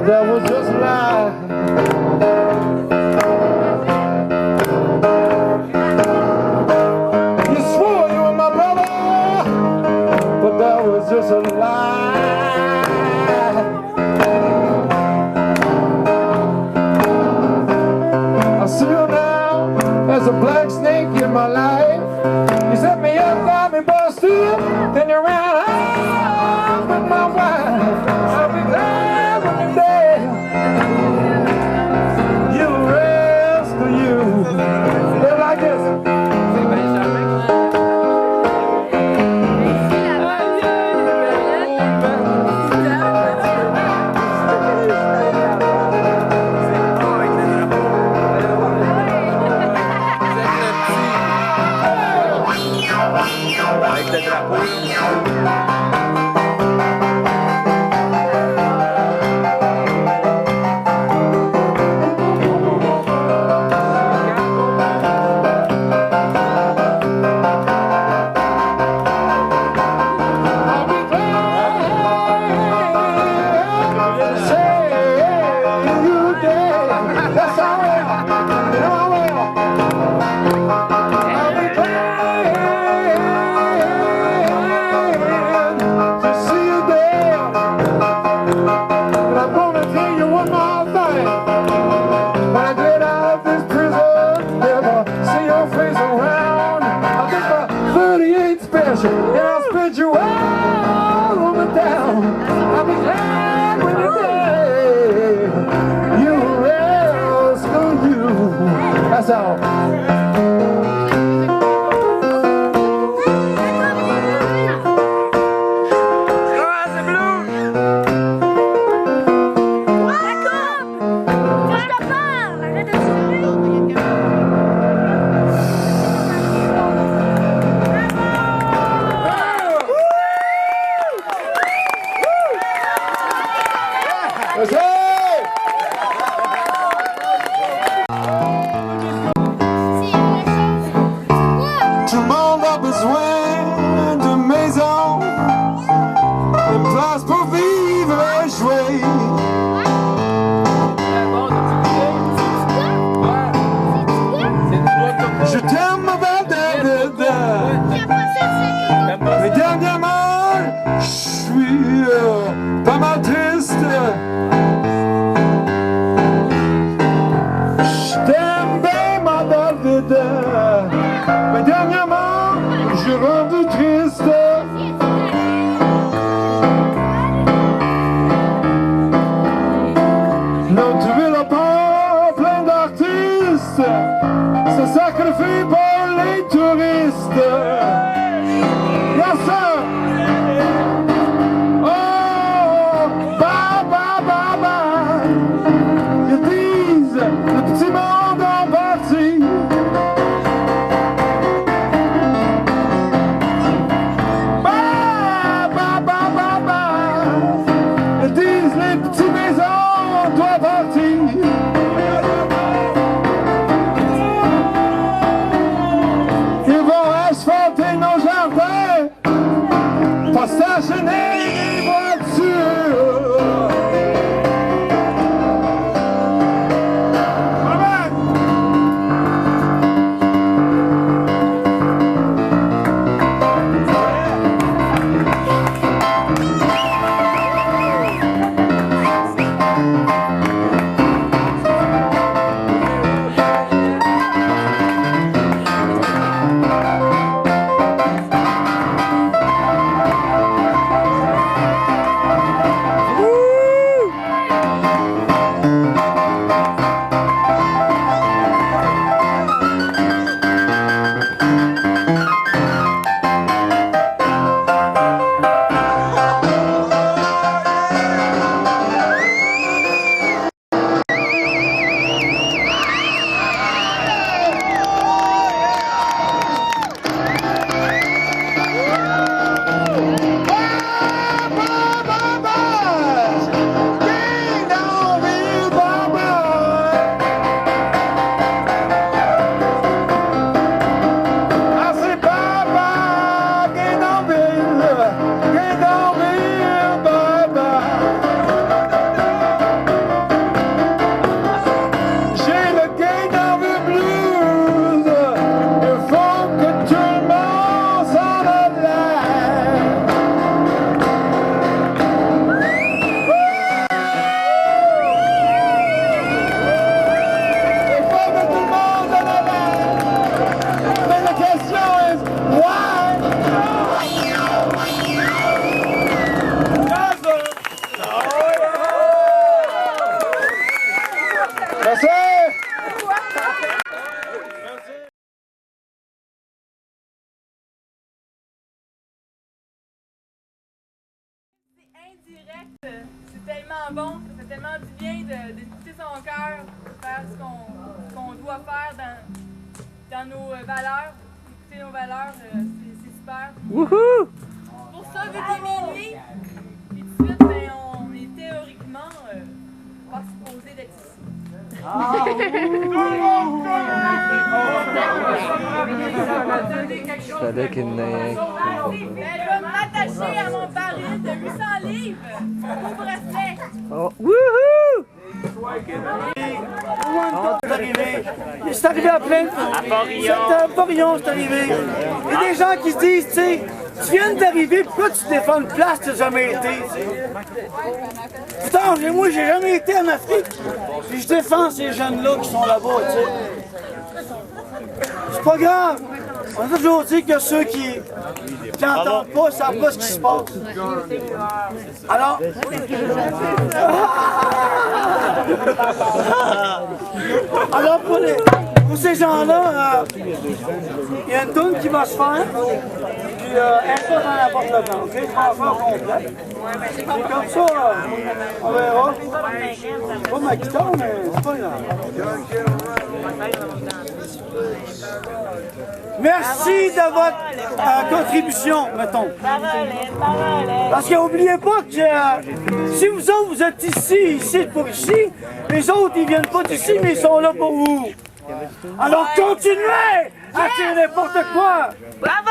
Speaker 8: That was just a lie.
Speaker 4: I see you now, there's a black snake in my life. You set me up, got me busted, then you ran out with my wife. I'll be glad when you're dead. You rescue you. They're like this.
Speaker 13: Avec le drapeau. And I'll spread you all over town. I'll be glad when you're dead. You rescue you. That's all. Tout le monde a besoin de maison, une place pour vivre et jouer. Je t'aime, ma belle David. Mais dernièrement, je suis pas mal triste. Je t'aime bien, ma David. Mais dernièrement, je suis rendu triste. Notre ville a pas plein d'artistes, se sacrifie pour les touristes. Yes, sir. Oh, bye, bye, bye, bye. Ils disent, le petit monde en partie. Bye, bye, bye, bye, bye. Ils disent, les petites maisons, on doit partir. Ils vont asphalter nos jardins.
Speaker 3: direct, c'est tellement bon, ça fait tellement du bien d'écouter son cœur, de faire ce qu'on doit faire dans nos valeurs, écouter nos valeurs, c'est super.
Speaker 4: Wouhou!
Speaker 3: Pour ça, vu qu'il est minuit, puis tout de suite, ben, on est théoriquement pas supposé d'être ici.
Speaker 12: Fallait qu'il n'ait.
Speaker 3: Je vais m'attacher à mon baril de 800 livres au bracelet.
Speaker 4: Oh, wouhou!
Speaker 22: C'est arrivé à plein de fois. À Port-Rion, c'est arrivé. Il y a des gens qui se disent, tu sais, tu viens d'arriver, pourquoi tu te défends une place que tu n'as jamais été? Putain, moi, j'ai jamais été en Afrique. Puis je défends ces jeunes-là qui sont là-bas, tu sais. C'est pas grave. On a toujours dit que ceux qui n'entendent pas ne savent pas ce qui se passe. Alors, alors pour ces gens-là, il y a une toune qui va se faire, puis elle est pas dans la porte là dedans, ok? Je vais en faire complet. C'est comme ça, on verra. Pas ma guitare, mais c'est pas grave. Merci de votre contribution, mettons. Parce que n'oubliez pas que si vous autres, vous êtes ici pour ici, les autres, ils viennent pas d'ici, mais ils sont là pour vous. Alors continuez à faire n'importe quoi.
Speaker 3: Bravo!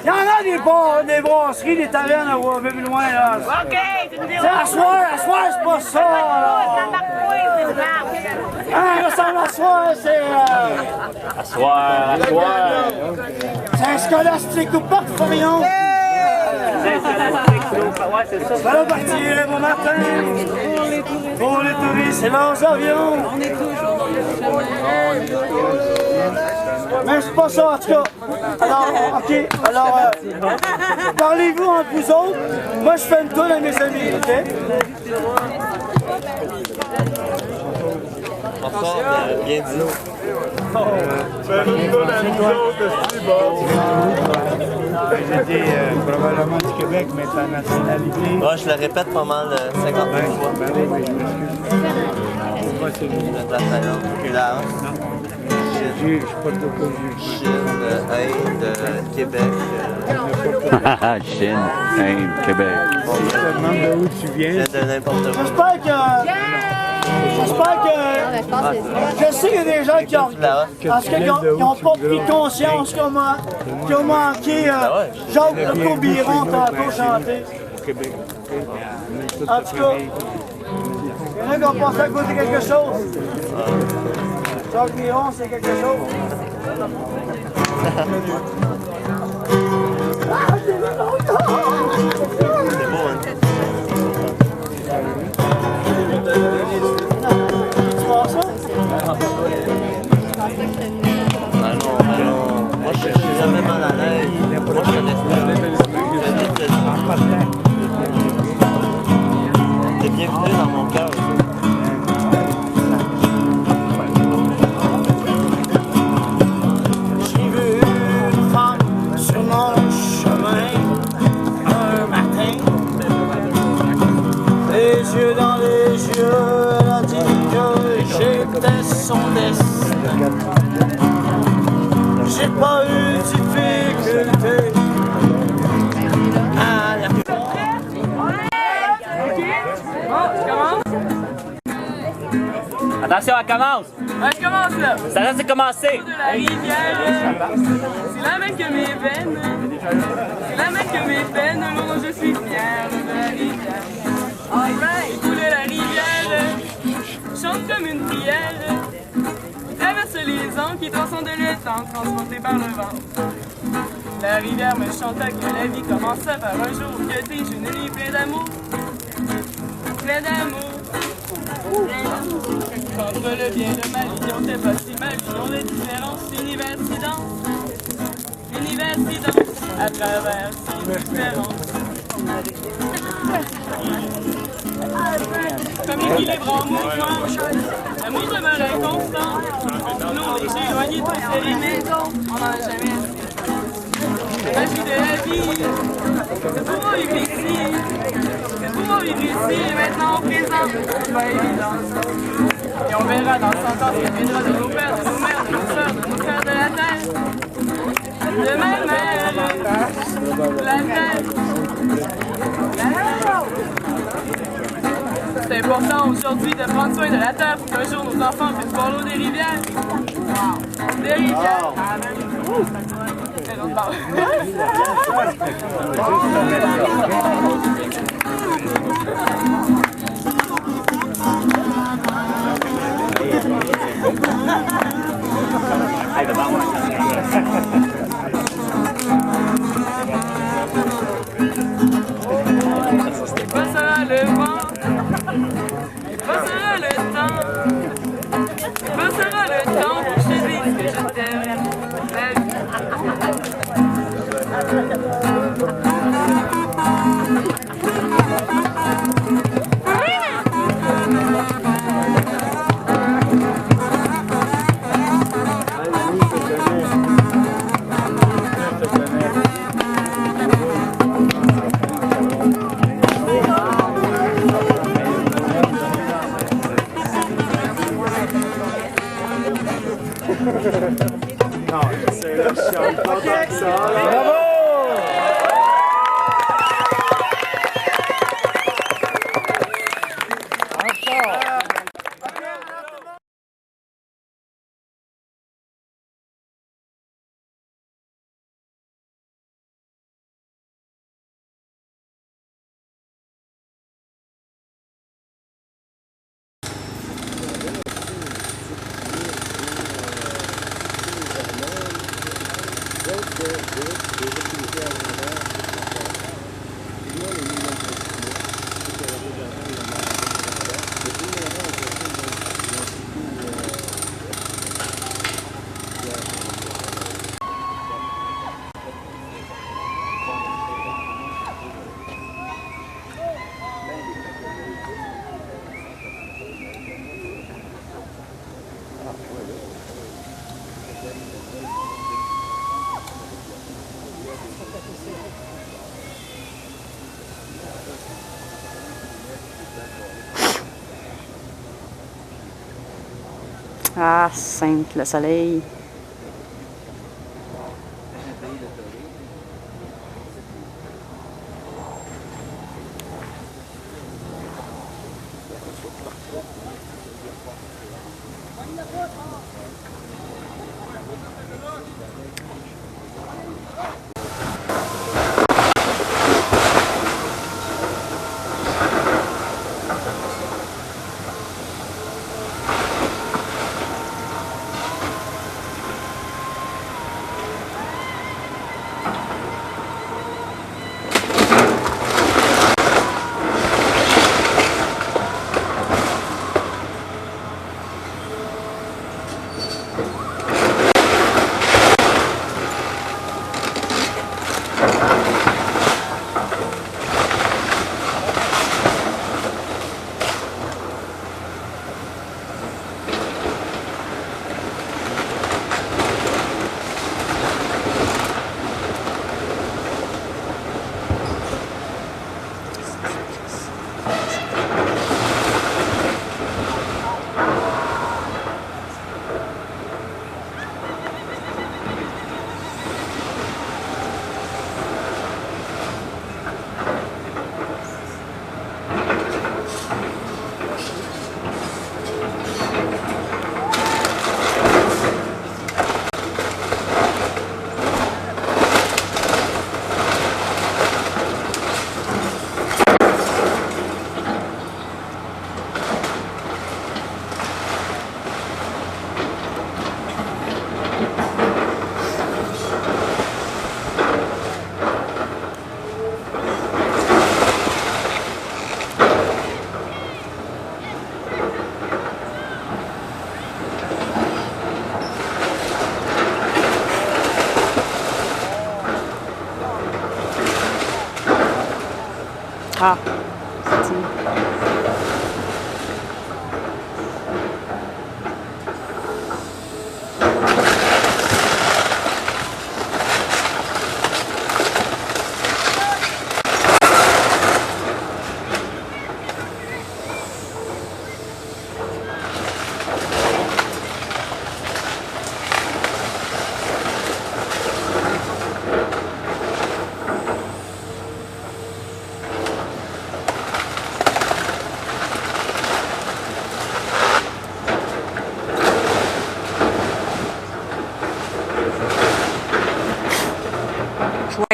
Speaker 22: Il y en a des brasseries, des tavernes un peu plus loin, là.
Speaker 3: OK,
Speaker 22: c'est à soir, c'est pas ça, là. Hein, ça à soir, c'est...
Speaker 9: À soir.
Speaker 22: C'est un scolastique ou pas, Forion?
Speaker 9: C'est scolastique, ouais, c'est ça.
Speaker 22: Ça va partir bon matin. Pour les touristes, c'est leurs avions. On est toujours dans le chemin. Mais c'est pas ça, en tout cas. Alors, OK, alors, parlez-vous entre vous autres. Moi, je fais une toune à mes amis, OK?
Speaker 7: Bien dit.
Speaker 18: J'étais probablement du Québec, mais ta nationalité.
Speaker 7: Ouais, je le répète pas mal 50 fois.
Speaker 18: Pourquoi c'est vous?
Speaker 7: La Thaïlande.
Speaker 18: Je suis pas de
Speaker 7: Chine, Inde, Québec.
Speaker 9: Chine, Inde, Québec.
Speaker 18: Je te demande de où tu viens.
Speaker 7: De n'importe où.
Speaker 22: J'espère que... Je sais qu'il y a des gens qui n'ont pas pris conscience qu'ils ont manqué Jacques Le Coubiron tantôt chanter. En tout cas, il y en a qui ont pensé à côté quelque chose. Jacques Miron, c'est quelque chose.
Speaker 7: C'est beau, hein? Moi, je suis jamais mal à l'aise. Moi, je connais t'es bienvenu dans mon cœur.
Speaker 22: J'ai vu une femme sur mon chemin un matin. Les yeux dans les yeux, elle a dit que j'étais son destin. J'ai pas eu de difficulté à la
Speaker 3: Bon, je commence?
Speaker 11: Attention, elle commence!
Speaker 3: Ouais, je commence là!
Speaker 11: Ça c'est commencé!
Speaker 3: De la rivière, c'est la même que mes veines. C'est la même que mes veines, dont je suis fière de la rivière. Alright! Coule la rivière, chante comme une prière. Traverse les ans qui transcendent le temps, transportés par le vent. La rivière me chanta que la vie commença par un jour que tes genoux plein d'amour. Plein d'amour. Contre le bien de ma ligne, on t'est pas si mal, on est différence, universidence, à travers ces différences. Comme l'équilibre en mouvement, l'amour demeurait constant. Nous, on est éloignés de ces limites, on n'en a jamais la magie de la vie. C'est pour moi vivre ici. C'est pour moi vivre ici et maintenant au présent. C'est pas évident. Et on verra dans 100 ans ce qui viendra de nos pères, de nos mères, de nos sœurs, de nos frères de la terre. De ma mère, la terre. C'est important aujourd'hui de prendre soin de la terre pour qu'un jour nos enfants puissent boire l'eau des rivières. Des rivières. Passera le vent, passera le temps, passera le temps pour que je te dise que je t'aime.
Speaker 7: Non, c'est là, je suis en content que ça. Bravo!
Speaker 20: Ah, Sainte, le soleil. Ah,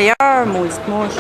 Speaker 3: meilleur, maudite mouche.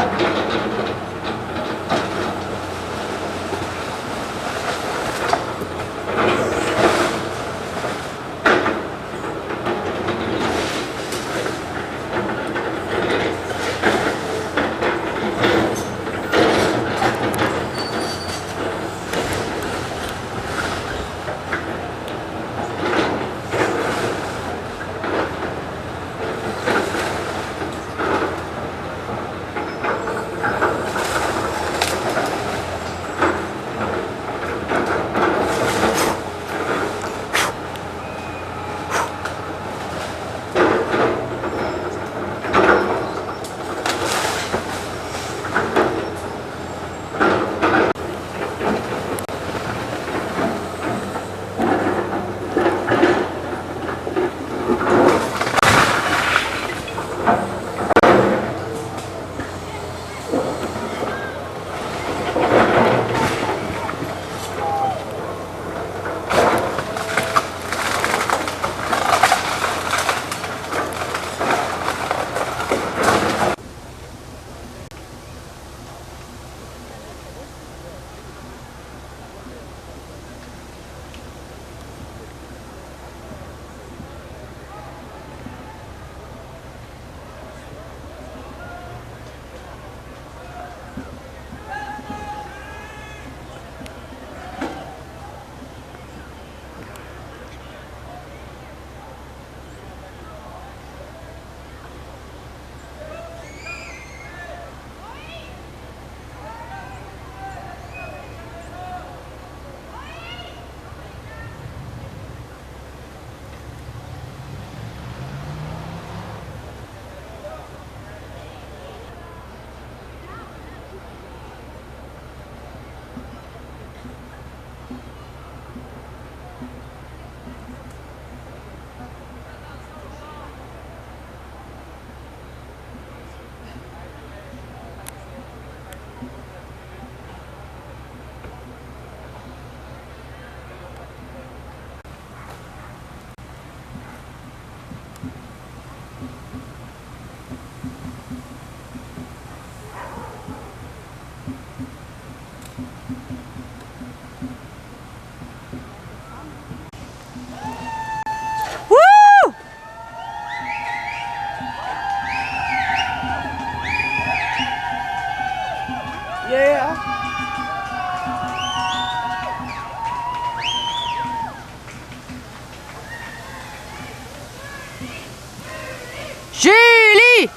Speaker 14: Julie!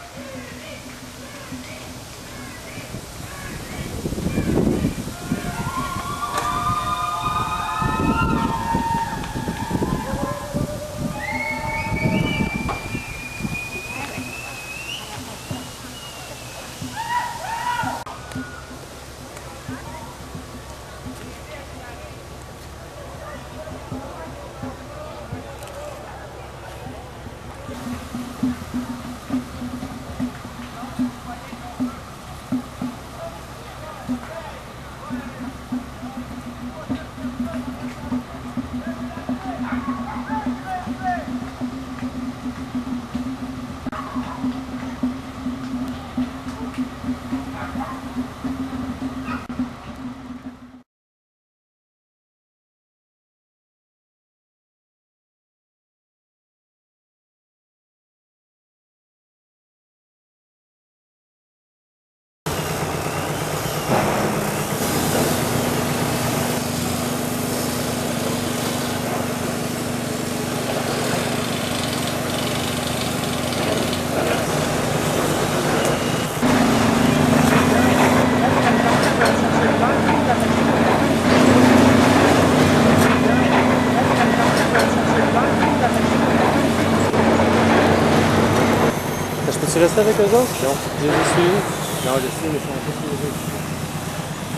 Speaker 12: Tu restes avec eux autres?
Speaker 13: Non.
Speaker 12: Je les ai suivis?
Speaker 13: Non, je sais, mais ils sont pas suivis.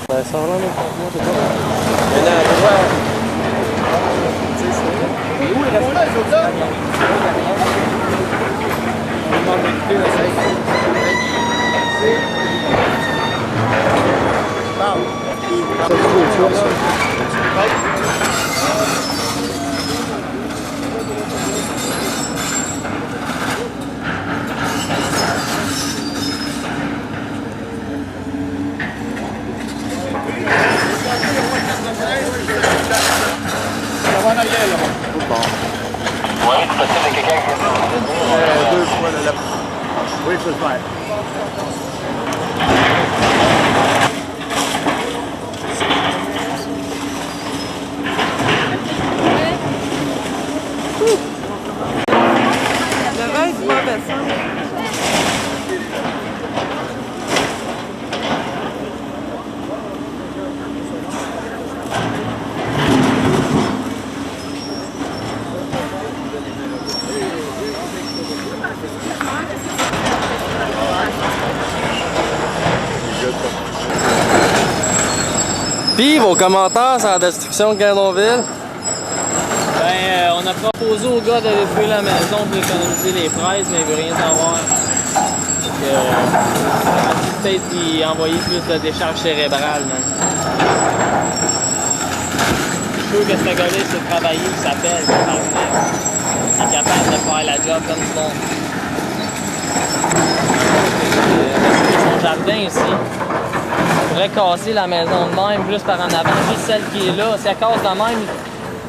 Speaker 12: Ben, ça va là, mais moi, je sais pas.
Speaker 13: Maintenant, à droite. Et où il reste là, les autres là? On demande d'écouter la scène. Parle. Ça fait quoi, ça?
Speaker 7: Oui, je peux le faire.
Speaker 3: Le vin est pas baissant.
Speaker 12: Puis, vos commentaires sur la destruction de Gandonville?
Speaker 11: Ben, on a proposé au gars de détruire la maison pour économiser les fraises, mais il veut rien savoir. Peut-être d'y envoyer plus de décharge cérébrale, man. Je trouve que ce gars-là, il sait travailler, il s'appelle, il est capable de faire la job comme du monde. Son jardin ici. On pourrait casser la maison de même, plus par en avant, juste celle qui est là. Si elle casse de même,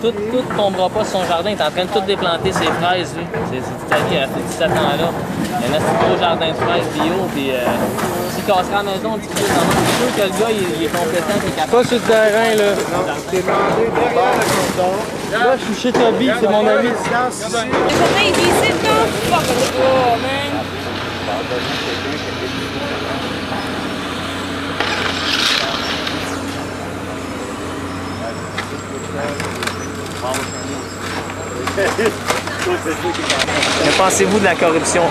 Speaker 11: tout ne tombera pas sur son jardin. Il est en train de tout déplanter ses fraises, lui. C'est toute sa vie, il a fait 17 ans là. Il y a un petit gros jardin de fraises bio, puis s'il cassera la maison, un petit peu de même. Je suis sûr que le gars, il est compétent, il est capable.
Speaker 12: Pas sur le terrain, là. Non, t'es demandé derrière le comptoir. Là, je suis chez Toby, c'est mon ami.
Speaker 3: Le jardin, il est ici, là. Oh, man.
Speaker 11: Que pensez-vous de la corruption?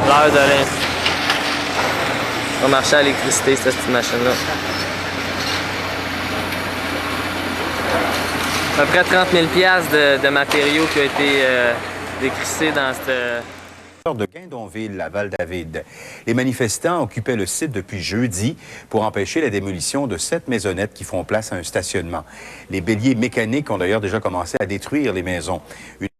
Speaker 11: L'heure de l'in. On va marcher à l'électricité, cette petite machine-là. À peu près 30 000 $ de matériaux qui ont été décrissés dans cette...
Speaker 10: de Gandonville, à Val-David. Les manifestants occupaient le site depuis jeudi pour empêcher la démolition de 7 maisonnettes qui font place à un stationnement. Les béliers mécaniques ont d'ailleurs déjà commencé à détruire les maisons.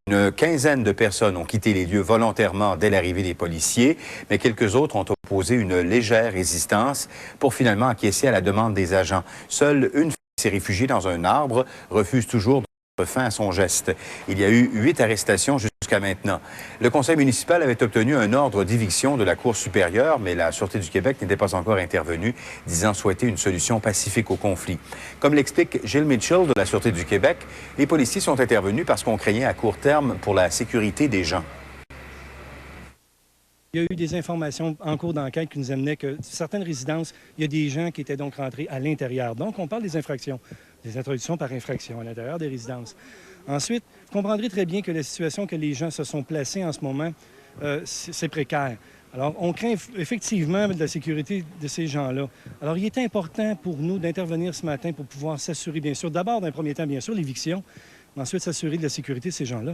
Speaker 10: Une quinzaine de personnes ont quitté les lieux volontairement dès l'arrivée des policiers, mais quelques autres ont opposé une légère résistance pour finalement acquiescer à la demande des agents. Seule une femme qui s'est réfugiée dans un arbre refuse toujours de mettre fin à son geste. Il y a eu 8 arrestations jusqu'à maintenant. Le conseil municipal avait obtenu un ordre d'éviction de la Cour supérieure, mais la Sûreté du Québec n'était pas encore intervenue, disant souhaiter une solution pacifique au conflit. Comme l'explique Gilles Mitchell de la Sûreté du Québec, les policiers sont intervenus parce qu'on craignait à court terme pour la sécurité des gens.
Speaker 16: Il y a eu des informations en cours d'enquête qui nous amenaient que certaines résidences, il y a des gens qui étaient donc rentrés à l'intérieur. Donc, on parle des infractions, des introductions par infraction à l'intérieur des résidences. Ensuite, vous comprendrez très bien que la situation que les gens se sont placés en ce moment, c'est précaire. Alors, on craint effectivement de la sécurité de ces gens-là. Alors, il est important pour nous d'intervenir ce matin pour pouvoir s'assurer, bien sûr, d'abord, d'un premier temps, bien sûr, l'éviction, mais ensuite s'assurer de la sécurité de ces gens-là.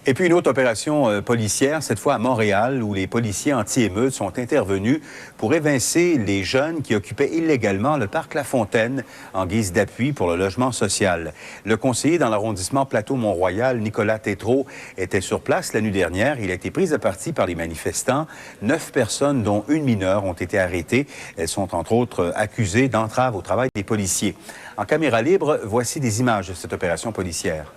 Speaker 10: Et puis une autre opération policière, cette fois à Montréal, où les policiers anti-émeutes sont intervenus pour évincer les jeunes qui occupaient illégalement le parc La Fontaine en guise d'appui pour le logement social. Le conseiller dans l'arrondissement Plateau-Mont-Royal, Nicolas Tétrault, était sur place la nuit dernière. Il a été pris à partie par les manifestants. 9 personnes, dont une mineure, ont été arrêtées. Elles sont entre autres accusées d'entrave au travail des policiers. En caméra libre, voici des images de cette opération policière.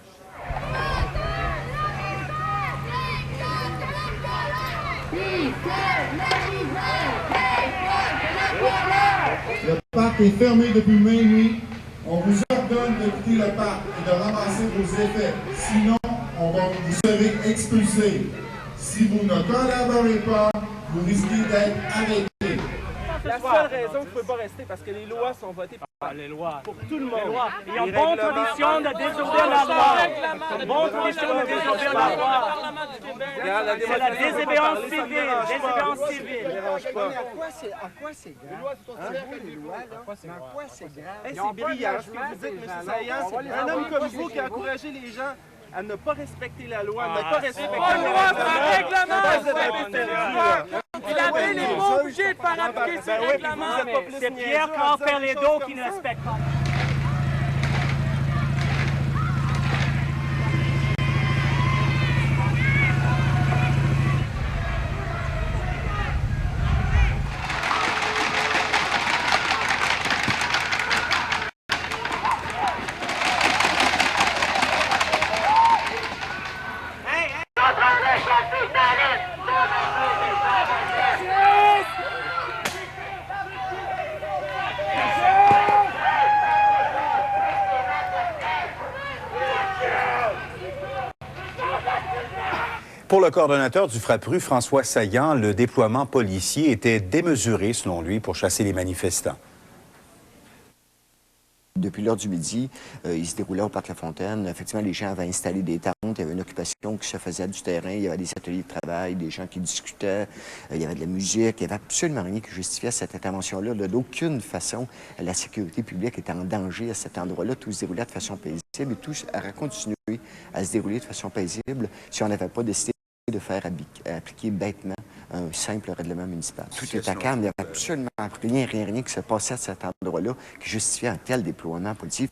Speaker 23: Le parc est fermé depuis minuit. On vous ordonne de quitter le parc et de ramasser vos effets. Sinon, vous serez expulsés. Si vous ne collaborez pas, vous risquez d'être arrêtés.
Speaker 3: La seule raison que vous ne pouvez pas rester, parce que les lois sont votées par les lois. Pour tout le monde. Il y a une bonne tradition de désobéir la loi. Une bonne tradition de désobéir la loi. C'est la désobéissance civile. Désobéissance civile.
Speaker 19: En quoi c'est grave? Les lois, là? En quoi c'est grave?
Speaker 3: C'est brillant ce que vous dites, M. Saillant. Un homme comme vous qui a encouragé les gens à ne pas respecter la loi, à ne pas respecter la loi. C'est un règlement! La ville n'est pas obligée de faire appliquer ces règlements. C'est Pierre Cranfert-Lédo qui ne respecte pas.
Speaker 10: Pour le coordonnateur du Frappru, François Saillant, le déploiement policier était démesuré, selon lui, pour chasser les manifestants.
Speaker 5: Depuis l'heure du midi, il se déroulait au Parc La Fontaine. Effectivement, les gens avaient installé des tentes. Il y avait une occupation qui se faisait du terrain. Il y avait des ateliers de travail, des gens qui discutaient. Il y avait de la musique. Il n'y avait absolument rien qui justifiait cette intervention-là. D'aucune façon, la sécurité publique était en danger à cet endroit-là. Tout se déroulait de façon paisible et tout aurait continué à se dérouler de façon paisible si on n'avait pas décidé de faire appliquer bêtement un simple règlement municipal. Tout était calme, il n'y avait absolument rien qui se passait à cet endroit-là qui justifiait un tel déploiement policier.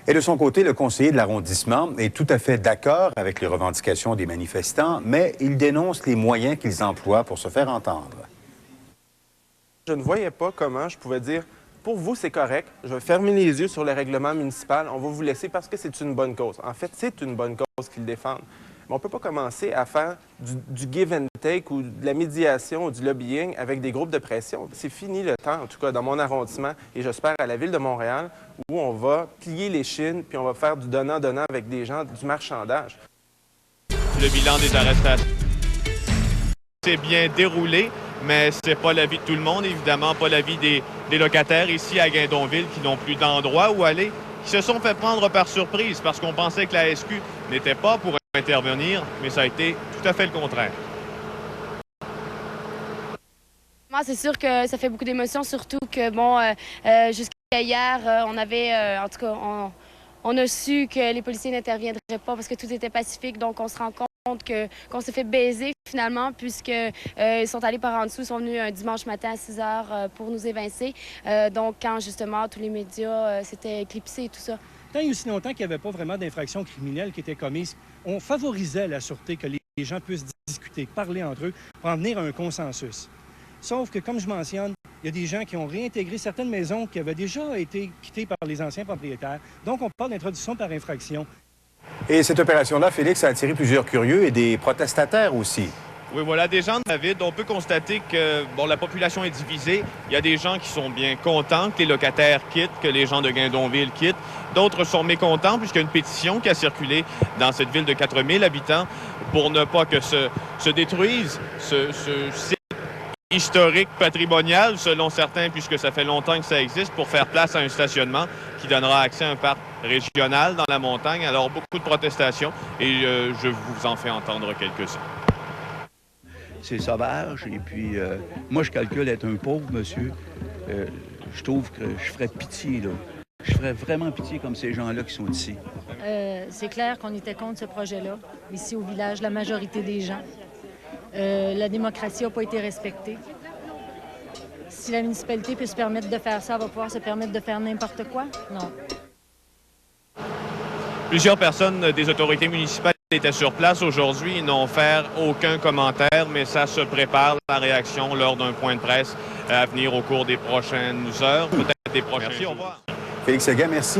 Speaker 10: Et de son côté, le conseiller de l'arrondissement est tout à fait d'accord avec les revendications des manifestants, mais il dénonce les moyens qu'ils emploient pour se faire entendre.
Speaker 15: Je ne voyais pas comment je pouvais dire « Pour vous, c'est correct, je vais fermer les yeux sur le règlement municipal, on va vous laisser parce que c'est une bonne cause. » En fait, c'est une bonne cause qu'ils défendent. Mais on ne peut pas commencer à faire du give and take ou de la médiation ou du lobbying avec des groupes de pression. C'est fini le temps, en tout cas dans mon arrondissement, et j'espère à la Ville de Montréal, où on va plier les chines puis on va faire du donnant-donnant avec des gens, du marchandage.
Speaker 17: Le bilan des arrestations s'est bien déroulé, mais ce n'est pas l'avis de tout le monde, évidemment, pas l'avis des locataires ici à Guindonville qui n'ont plus d'endroit où aller, qui se sont fait prendre par surprise parce qu'on pensait que la SQ n'était pas pour intervenir, mais ça a été tout à fait le contraire.
Speaker 1: C'est sûr que ça fait beaucoup d'émotions, surtout que, bon, jusqu'à hier, on avait, en tout cas, on a su que les policiers n'interviendraient pas parce que tout était pacifique, donc on se rend compte qu'on s'est fait baiser finalement, puisqu'ils sont allés par en dessous, ils sont venus un dimanche matin à 6 h pour nous évincer. Donc, quand justement tous les médias s'étaient éclipsés et tout ça.
Speaker 16: Tant et aussi longtemps qu'il n'y avait pas vraiment d'infractions criminelles qui étaient commises, on favorisait la sûreté, que les gens puissent discuter, parler entre eux, pour en venir à un consensus. Sauf que, comme je mentionne, il y a des gens qui ont réintégré certaines maisons qui avaient déjà été quittées par les anciens propriétaires. Donc, on parle d'introduction par infraction.
Speaker 10: Et cette opération-là, Félix, a attiré plusieurs curieux et des protestataires aussi.
Speaker 17: Oui, voilà, des gens de David. On peut constater que bon, la population est divisée. Il y a des gens qui sont bien contents que les locataires quittent, que les gens de Guindonville quittent. D'autres sont mécontents puisqu'il y a une pétition qui a circulé dans cette ville de 4000 habitants pour ne pas que se détruise ce site historique, patrimonial, selon certains, puisque ça fait longtemps que ça existe, pour faire place à un stationnement qui donnera accès à un parc régional dans la montagne. Alors, beaucoup de protestations et je vous en fais entendre quelques-uns.
Speaker 24: C'est sauvage et puis moi, je calcule être un pauvre monsieur. Je trouve que je ferais pitié, là. Je ferais vraiment pitié comme ces gens-là qui sont ici.
Speaker 25: C'est clair qu'on était contre ce projet-là, ici au village, la majorité des gens. La démocratie n'a pas été respectée. Si la municipalité peut se permettre de faire ça, elle va pouvoir se permettre de faire n'importe quoi? Non.
Speaker 17: Plusieurs personnes des autorités municipales étaient sur place aujourd'hui. Ils n'ont fait aucun commentaire, mais ça se prépare, la réaction, lors d'un point de presse à venir au cours des prochaines heures, peut-être des prochains jours. Merci, au revoir.
Speaker 10: Félix Séguin, merci.